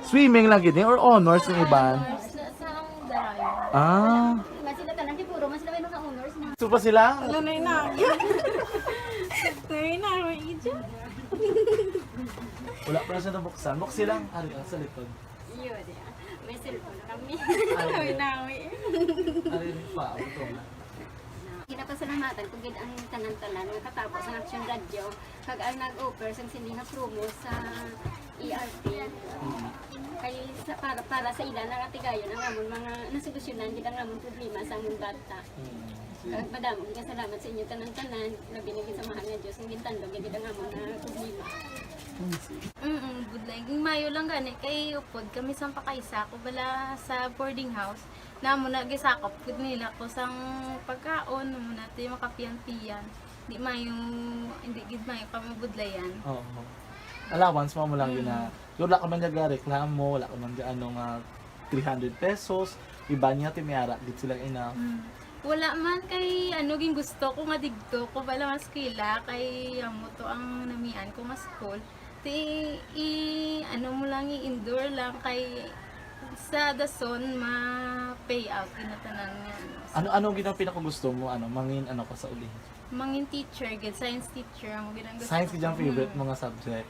Swimming lang gini or honors ng iban? Sa ang darayo. Ah. Mas sila tanan siguro, mas sila may mga honors na. Supa sila? Wala na yun na. Sorry na, may idyo. Wala pa na siya nabuksan. Buksi lang. Ari, sa likod. Yun, yeah. May cellphone na kami. Nawi nawi. Ari, pa. Ito na. Ginapasalamatan kung gid ang tanan-tanan nga katapos ang Action Radio kag ang nag-offer sang sindi nga promo sa ERP kay para sa ilan nga tigayon ang amon mga nasolusyonan gid ang amon problema sa amon bata. Kag madamo nga salamat sa inyo tanan-tanan labi ni sa mahal nga Dios ang gintandog gid ang amon nga problema. Good lang. Mayo lang gani kay upod kami sa pakaisa ko bala sa boarding house. Namo na gisakop gud nila ko sang pagkaon mo natin makapian-pian. Di mayo hindi gid mayo kami budlayan. Oo. Allowance mo lang yun na wala ka man niya reklamo, wala ka man niya ano nga 300 pesos, iba niya timiara gid sila ina. Wala man kay ano ging gusto ko nga digto ko bala mas kila kay amo to ang namian ko nga school. Ti ano mo lang i-endure lang kay sa dason ma-pay out kinatanan nga ano. Ano ginang pinakagusto mo mangin ka sa uli? Mangin teacher, gid science teacher ang ginang gusto. Science gid ang favorite mga subject.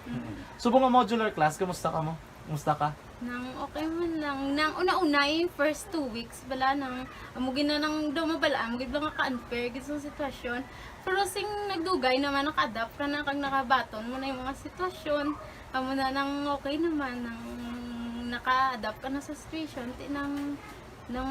Subo nga modular class, kamusta ka mo? Kamusta ka? Nang okay man lang. Nang una-una yung first 2 weeks bala nang amugin na nang dumabala amugin lang ka-unfair gid sa sitwasyon. Pero sing nagdugay naman naka-adapt ka na kag nakabaton mo na yung mga sitwasyon. Amo na nang okay naman nang naka-adapt ka na sa situation ti nang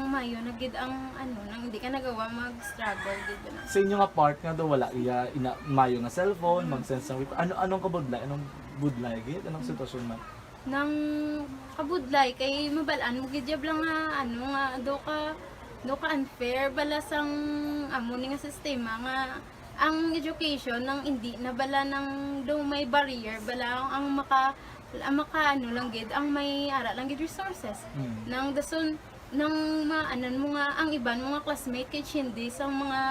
mayo na gid ang nang hindi ka nagawa mag-struggle gid na. Sa inyo nga part nga daw wala iya mayo nga cellphone, mag-sense ng anong kabudlay, anong budlay gid, anong sitwasyon man? Nang kabudlay kay mabalaan mo gid lang nga nga do ka unfair bala sang amo ni nga sistema nga ang education nang hindi na bala nang do may barrier bala ang maka lang gid ang may ara lang gid resources nang dason nang maanan mo nga ang iban mga classmate kay hindi sa mga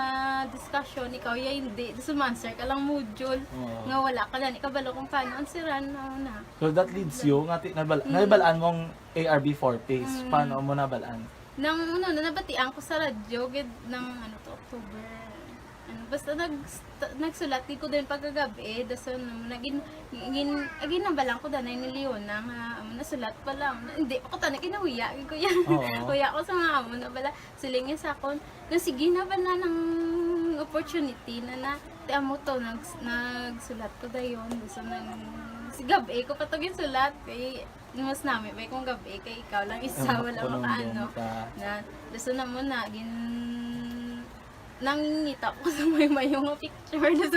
discussion ikaw ya hindi dason answer ka lang module nga wala ka lang ikabalo kung paano anseran na. So that leads you nga nabalaan mong ARB 4 phase. Paano mo nabalaan? Nang nabatian ko sa radyo gid ng October. Basta nagsulat ko din pagkagabi dason nagin nabalang ko danay ni Leona nga nasulat pa lang hindi ako tanay kinawiya ko yan kuya ko sa mga amo na bala silingin sa akon nang sige na ba na ng opportunity na amo to nagsulat ko dayon dason si gabi ko patugin sulat kay mas namin may kung gabi kay ikaw lang isa wala makaano na dason na mo na nangingita ko sa may yung picture na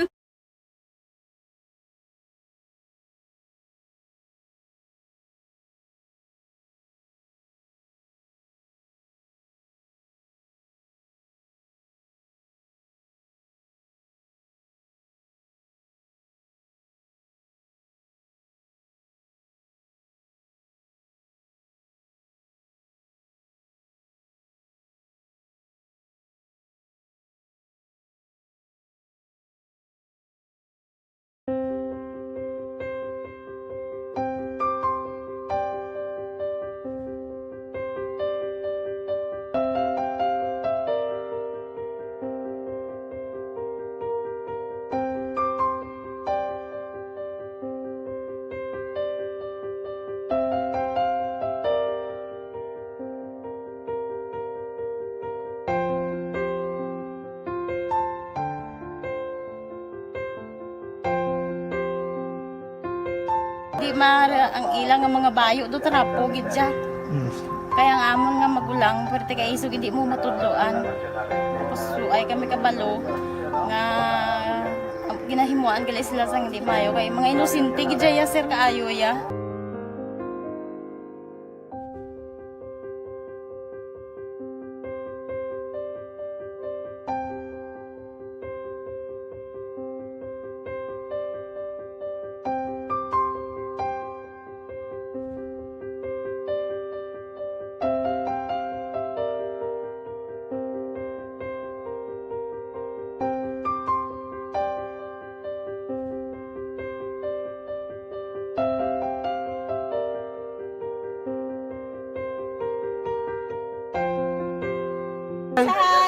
di ang ilang nga mga bayo do trapo gid siya. Kaya ang amon nga magulang pwerte kay isog hindi mo matudloan. Tapos ay kami kabalo nga ginahimuan gali sila sang hindi mayo kay mga inosente gid ya sir kaayo ya.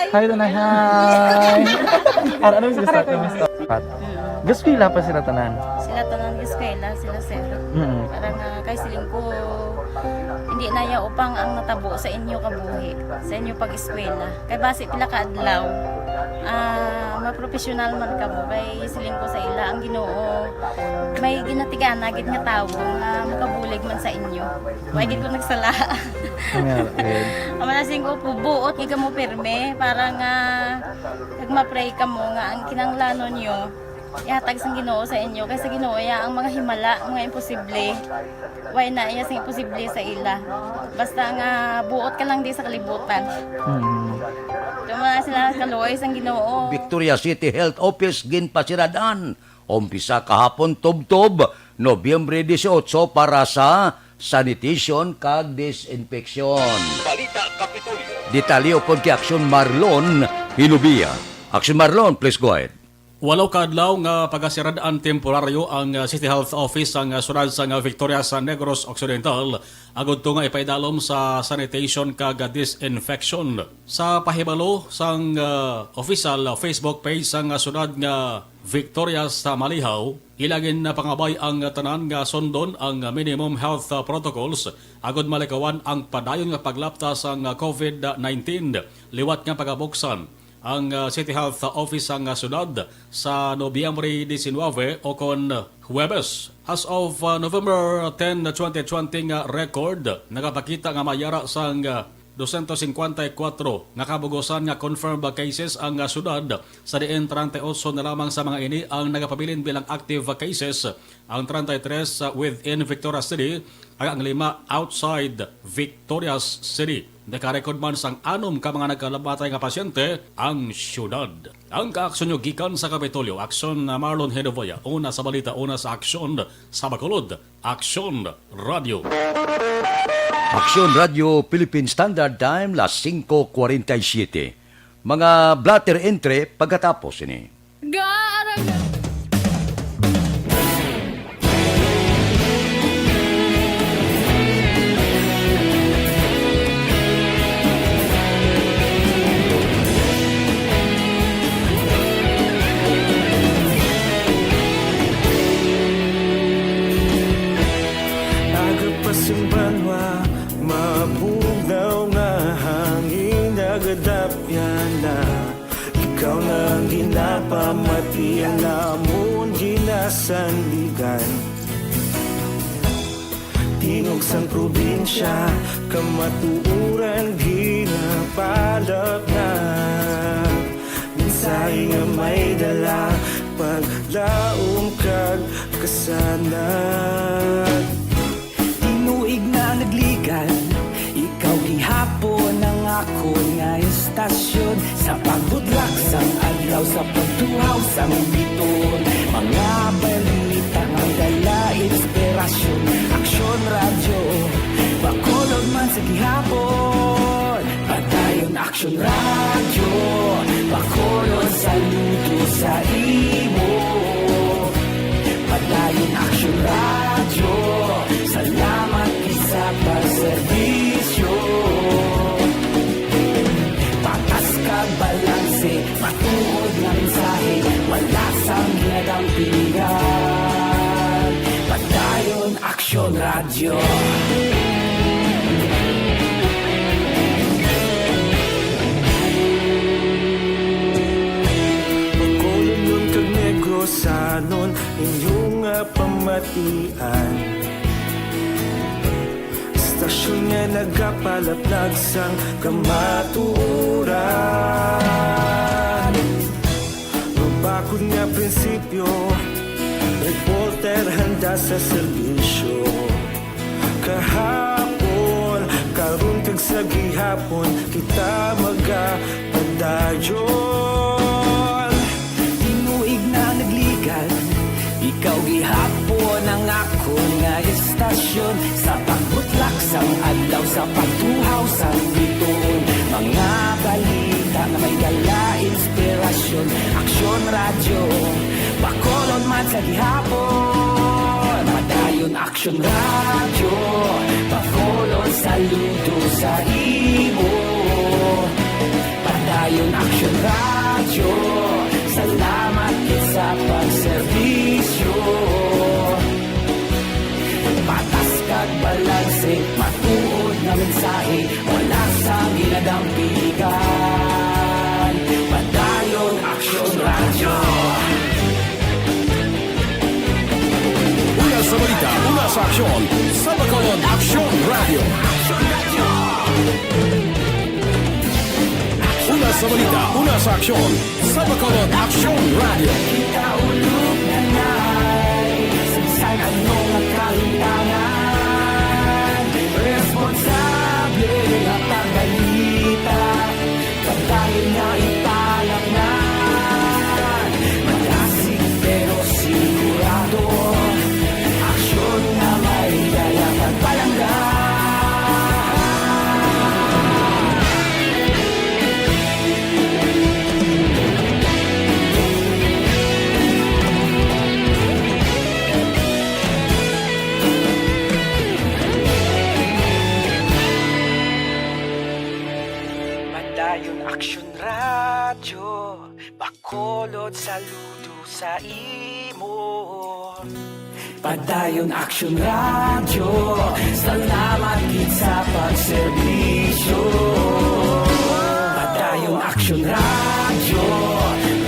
Hi, Tanay. Hi. Ano yung gusto ko? Gusto pila pa sila tanan. Sila tanan ng eskwela, sila sir. Parang kay siling ko, hindi na ya upang ang natabo sa inyo kabuhi, sa inyo pag-eskwela. Kay base pila ka adlaw. Maprofessional man ka mo, kay siling ko sa ila ang Ginoo. May ginatigan na gid nga tawo nga makabulig man sa inyo. Wa gid ko nagsala. Amanasin ko po buot nga mo pirme para nga nagma-pray ka mo nga ang kinanglanon niyo ihatag sang Ginoo sa inyo kay sa Ginoo ya ang mga himala, mga imposible. Why na iya sing imposible sa ila. Basta nga buot ka lang di sa kalibutan. Tuma sila kaluoy sang Ginoo. Victoria City Health Office ginpasiradan. Umpisa kahapon tubtob, Nobyembre 18 para sa sanitation kag disinfection. Balita Kapitolyo. Detalyo pod kay Aksyon Marlon Hinubia. Aksyon Marlon, please go ahead. Walaw kaadlaw nga pagasiradaan temporaryo ang City Health Office ang sunod sa Victoria sa Negros Occidental agud to nga ipaidalom sa sanitation kag disinfection. Sa pahibalo sang official Facebook page sang sunod nga Victoria sa Malihaw, ilagin na pangabay ang tanan nga sondon ang minimum health protocols agud malikawan ang padayon nga paglapta sang COVID-19 liwat nga pagabuksan ang City Health Office ang sunod sa Nobyembre 19 o kon Huwebes. As of November 10, 2020 nga record, nakapakita nga mayara sang 254 nga kabugosan nga confirmed cases ang sunod sa diin 38 na lamang sa mga ini ang nagapabilin bilang active cases, ang 33 within Victoria City ang 5 outside Victoria City. Nakarecord man sang 6 ka mga nagkalabatay nga pasyente ang syudad. Ang kaaksyon nyo gikan sa Kapitolyo, Aksyon Marlon Hedovoya, una sa balita, una sa Aksyon sa Bacolod, Aksyon Radio. Aksyon Radio Philippine Standard Time, las 5:47. Mga blatter entry pagkatapos ini. Simbanwa, mabugaw nga hangin nagadapyan na. Ikaw na ang ginapamati ang namon ginasandigan. Tingog sang probinsya, kamatuuran ginapalap na. Minsay nga may dala, paglaong kag kasanag. Tinuig na nagligan, ikaw gihapon ang ako nga istasyon. Sa pagbudlak sang adlaw, sa pagtuhaw sang biton. Mga balita nga dala inspirasyon. Aksyon radyo, bakolog man sa gihapon. Padayon Aksyon radyo, bakolog saludo sa imo. Padayon Aksyon radyo, salamat isa pagserbisyo. Patas ka balanse, matuod ng mensahe, wala sang ginadampingan. Padayon Aksyon Radio. Pagkulong nun kag Negrosanon, inyong pamatian. Stasyon nga nagapalaplag sang kamatuuran. Mabakod nga prinsipyo, reporter handa sa serbisyo. Kahapon, karon kag sa gihapon, kita magapadayon. Tinuig na nagligan, ikaw gihapon ang ako nga istasyon. Sa pagbutlak sang adlaw, sa pagtuhaw sang biton. Mga balita na may dala inspirasyon. Aksyon radyo, bakolon man sa gihapon. Padayon Aksyon radyo, bakolon saludo sa imo. Padayon radyo. Salamat sa pagserbisyo. Patas kag balanse, matuod nga mensahe, wala sa ginadampigan. Padayon Aksyon Radyo. Una sa balita, una sa aksyon. Sa Bacolod Aksyon Radio. Una sa balita, una sa aksyon. Sa Bacolod Aksyon Radio. Ikaulog na na'y Sansan ano nga kahintangan. Responsable nga pagbalita, pagdahil nga italaknan. Malasig pero sigurado, aksyon na may dala pagpalanggan. Padayon Aksyon Radyo, Bacolod saludo sa imo. Padayon Aksyon Radyo, salamat gid sa pagserbisyo. Padayon Aksyon Radyo,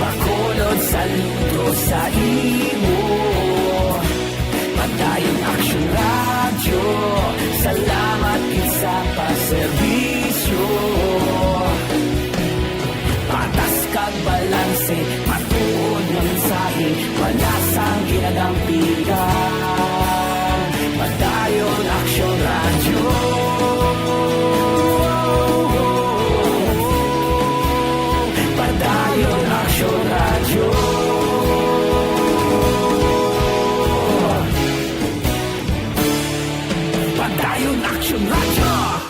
Bacolod saludo sa imo. Padayon Aksyon Radyo, salamat gid sa pagserbisyo. Patas kag balanse, matuod nga mensahe, wala sang ginadampigan. Padayon Aksyon Radyo. Padayon Aksyon Radyo. Padayon Aksyon Radyo.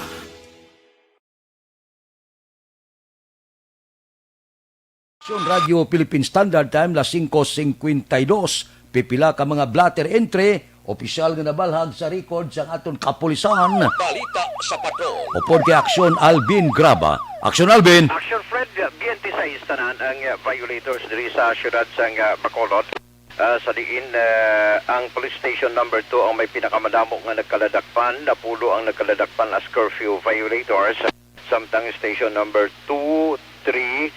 Aksyon Radio Philippine Standard Time, las 5:52. Pipila ka mga blatter entry, opisyal nga nabalhag sa record sa aton kapulisan. Balita sa patrol. Upod kay Aksyon Alvin Graba. Aksyon Alvin. Aksyon Fred, BNT sa istanan ang violators diri sa syudad sa Bacolod. Sa diin, ang police station number 2 ang may pinakamadamo nga nagkaladakpan, napulo ang nagkaladakpan as curfew violators. Samtang station number 2, 3,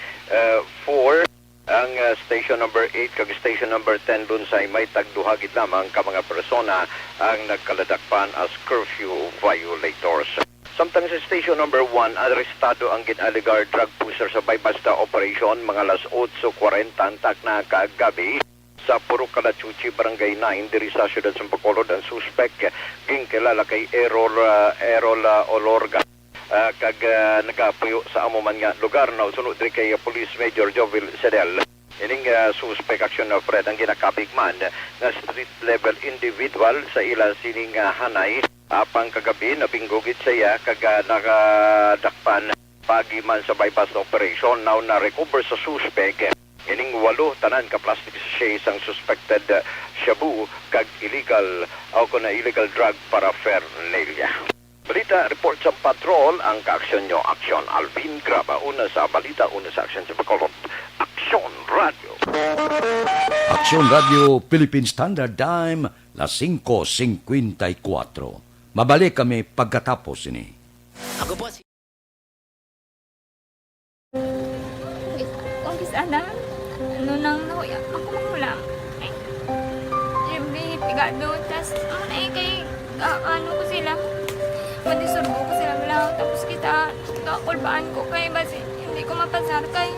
4, ang station number 8 kag station number 10 dun sa may tagduhagit lamang ka mga persona ang nagkaladakpan as curfew violators. Samtang sa station number 1, arestado ang ginaligar drug pusher sa bypass operation mga alas 8:40 antak na kagabi sa Purok Kalachuchi, Barangay 9, diri sa siyudad sa Bacolod. Ang suspect ginkilala kay Errol Olorga. Kag nagapuyo sa amo man nga lugar na sunod diri kay Police Major Jovil Sedel. Ining suspect action na Fred ang ginakabigman nga street level individual sa ilang sining hanay. Apang kagabi nabinggugit siya kag nakadakpan pagi man sa bypass operation. Now na recover sa suspect ining 8 tanan ka plastic sachets ang suspected shabu kag illegal drug paraphernalia. Balita, report sa patrol, ang kaaksyon nyo, Aksyon Alvin Graba. Una sa balita, una sa aksyon sa Bacolod. Aksyon Radio. Aksyon Radio Philippine Standard Time, las 5:54. Mabalik kami pagkatapos ini. Ako po si... Kung sana, ano nang nahuya, ako magulang. Siyempre, pigado, tas ano na kay, ano ko sila, madisurbo ko sila lang, tapos kita, kakulbaan ko kay, basi, hindi ko mapasar kay.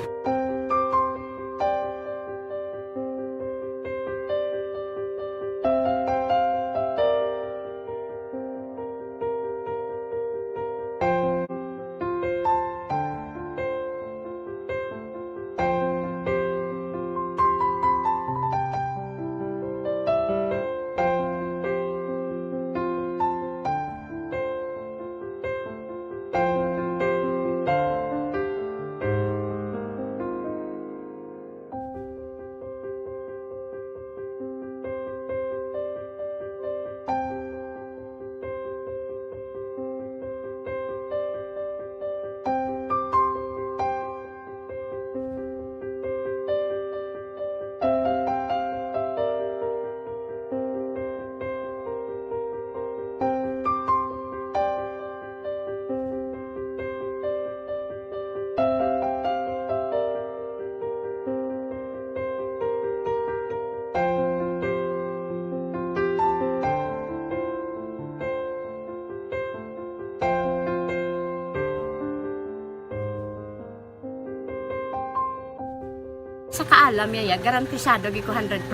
sa kaalam yaya garantisado gi ko 100%.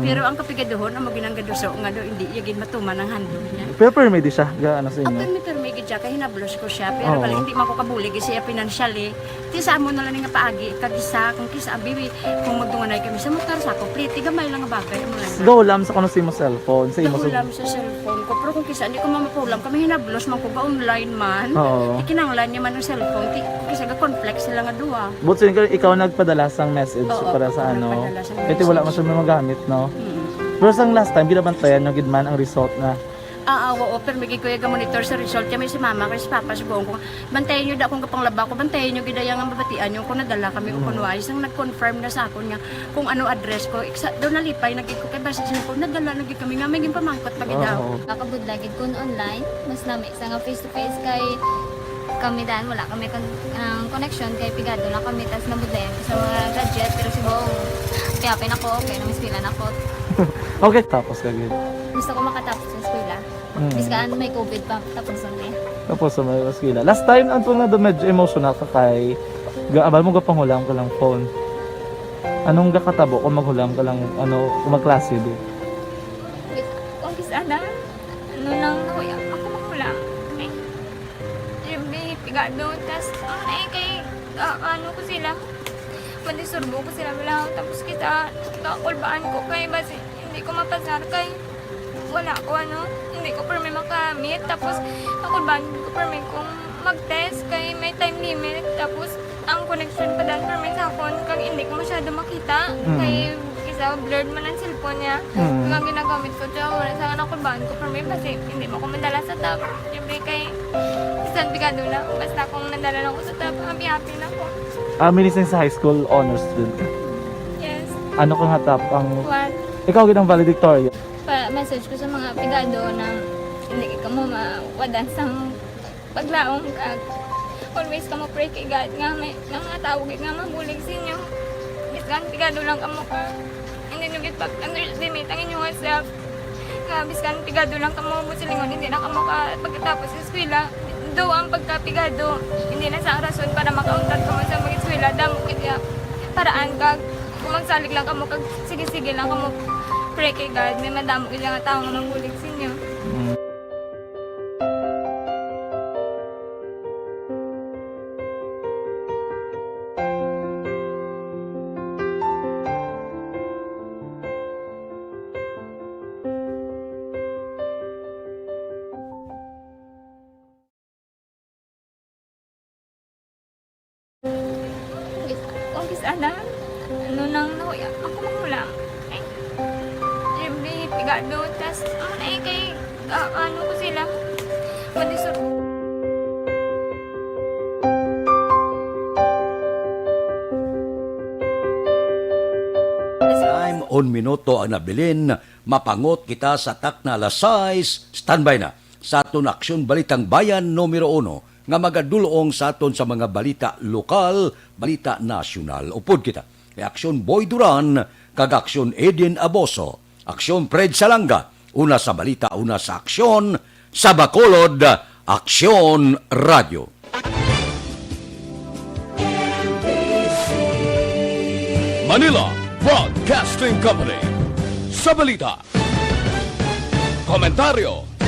Pero ang kapigaduhon ang maginanggaduso nga do hindi yagin matuman ang handog niya. Pero permi di siya ga ano sa inyo. Permi gid siya kay hinablos ko siya pero bali hindi man ko kabulig siya financially. Ti sa mo na lang nga paagi kagisa kung kisa bibi kung magdunganay kami sa motor sa ko pretty gamay lang nga bagay mo lang. Gawlam sa kuno sa imo cellphone sa imo. Gawlam sa cellphone ko pero kung kisa hindi ko mapulam kami hinablos man ko ga online man. Ikinanglan niya man ang cellphone kisa ga complex sila nga duwa. But so, ikaw nagpadala sang message para sa ano. Ito wala man siya magamit no. Pero sang last time binabantayan nyo gid man ang result na. Oo, pero may kuya ga monitor sa result kami si mama kasi papa siguro ko. Bantayan niyo da kung kapanglaba ko, bantayan niyo gid yang ang babatian niyo kung nadala kami o kunwari sang nag-confirm na sa ako niya kung ano address ko. Do nalipay nagid ko kay base sa ko nadala nagid kami nga may pamangkot pa gid daw. Kakabudla gid kun online, mas nami sa nga face to face kay kami dahil wala kami connection kay pigado na kami tas nabudlayan sa mga gadget pero si Bong kaya ako okay na mispilan ako. Okay, tapos kagid. Gusto ko makatapos sa eskwela. Biskaan may COVID pa tapos na. Tapos sa may eskwela. Last time ang na medyo emotional ka kay abal mo ga panghulam ka lang phone. Anong gakatabo kung maghulam ka lang ano kung magklase di? Kung kisana ano lang nakuya ako maghulam. Pigado, tas kay ano ko sila madisurbo ko sila bilang tapos kita kakulbaan ko kay basi hindi ko mapasar kay wala ko ano hindi ko permi makamit tapos kakulbaan ko permi kung mag-test kay may time limit tapos ang connection pa dan permi sa phone kag hindi ko masyado makita kay isa blurred man ang cellphone niya kaya ginagamit ko siya wala sa nakulbaan ko permi basi hindi mo ko madala sa tab siyempre kay isang bigado lang. Basta kung nadala lang ko sa tab, happy na ako. Minising sa high school honors student ka? Yes. Ano kang hatap ang... What? Ikaw ginang valedictorian? Message ko sa mga bigado na hindi ka mo mawadan sa paglaong kag. Always ka mo pray kay God nga may mga tawag nga mabulig sa inyo. Biskan bigado lang ka mo ka. Hindi nyo git pag-underestimate ang inyong self. Biskan pigado lang ka mo silingon, hindi na ka mo pagkatapos sa eskwela. Do ang pagkapigado, hindi na sa rason para makauntat ka mo sa mga eskwela. Damo kaya paraan ka, kung magsalig lang ka mo, sige-sige lang ka mo pray kay God. May madamo kaya nga tao nga magulig sa inyo. Kung kisana, ano nang nakuya, ako maghulam. Siyempre, pigado, tas kay ano ko sila, madisur. Time on minuto ang nabilin, mapangot kita sa tak na alas 6, standby na sa aton aksyon balitang bayan numero 1 nga magadulong sa aton sa mga balita lokal, balita nasyonal. Upod kita, aksyon Boy Duran, kag aksyon Edin Aboso, aksyon Fred Salanga, una sa balita, una sa aksyon, sa Bacolod, Aksyon Radio. Manila Broadcasting Company. Sa balita, komentaryo,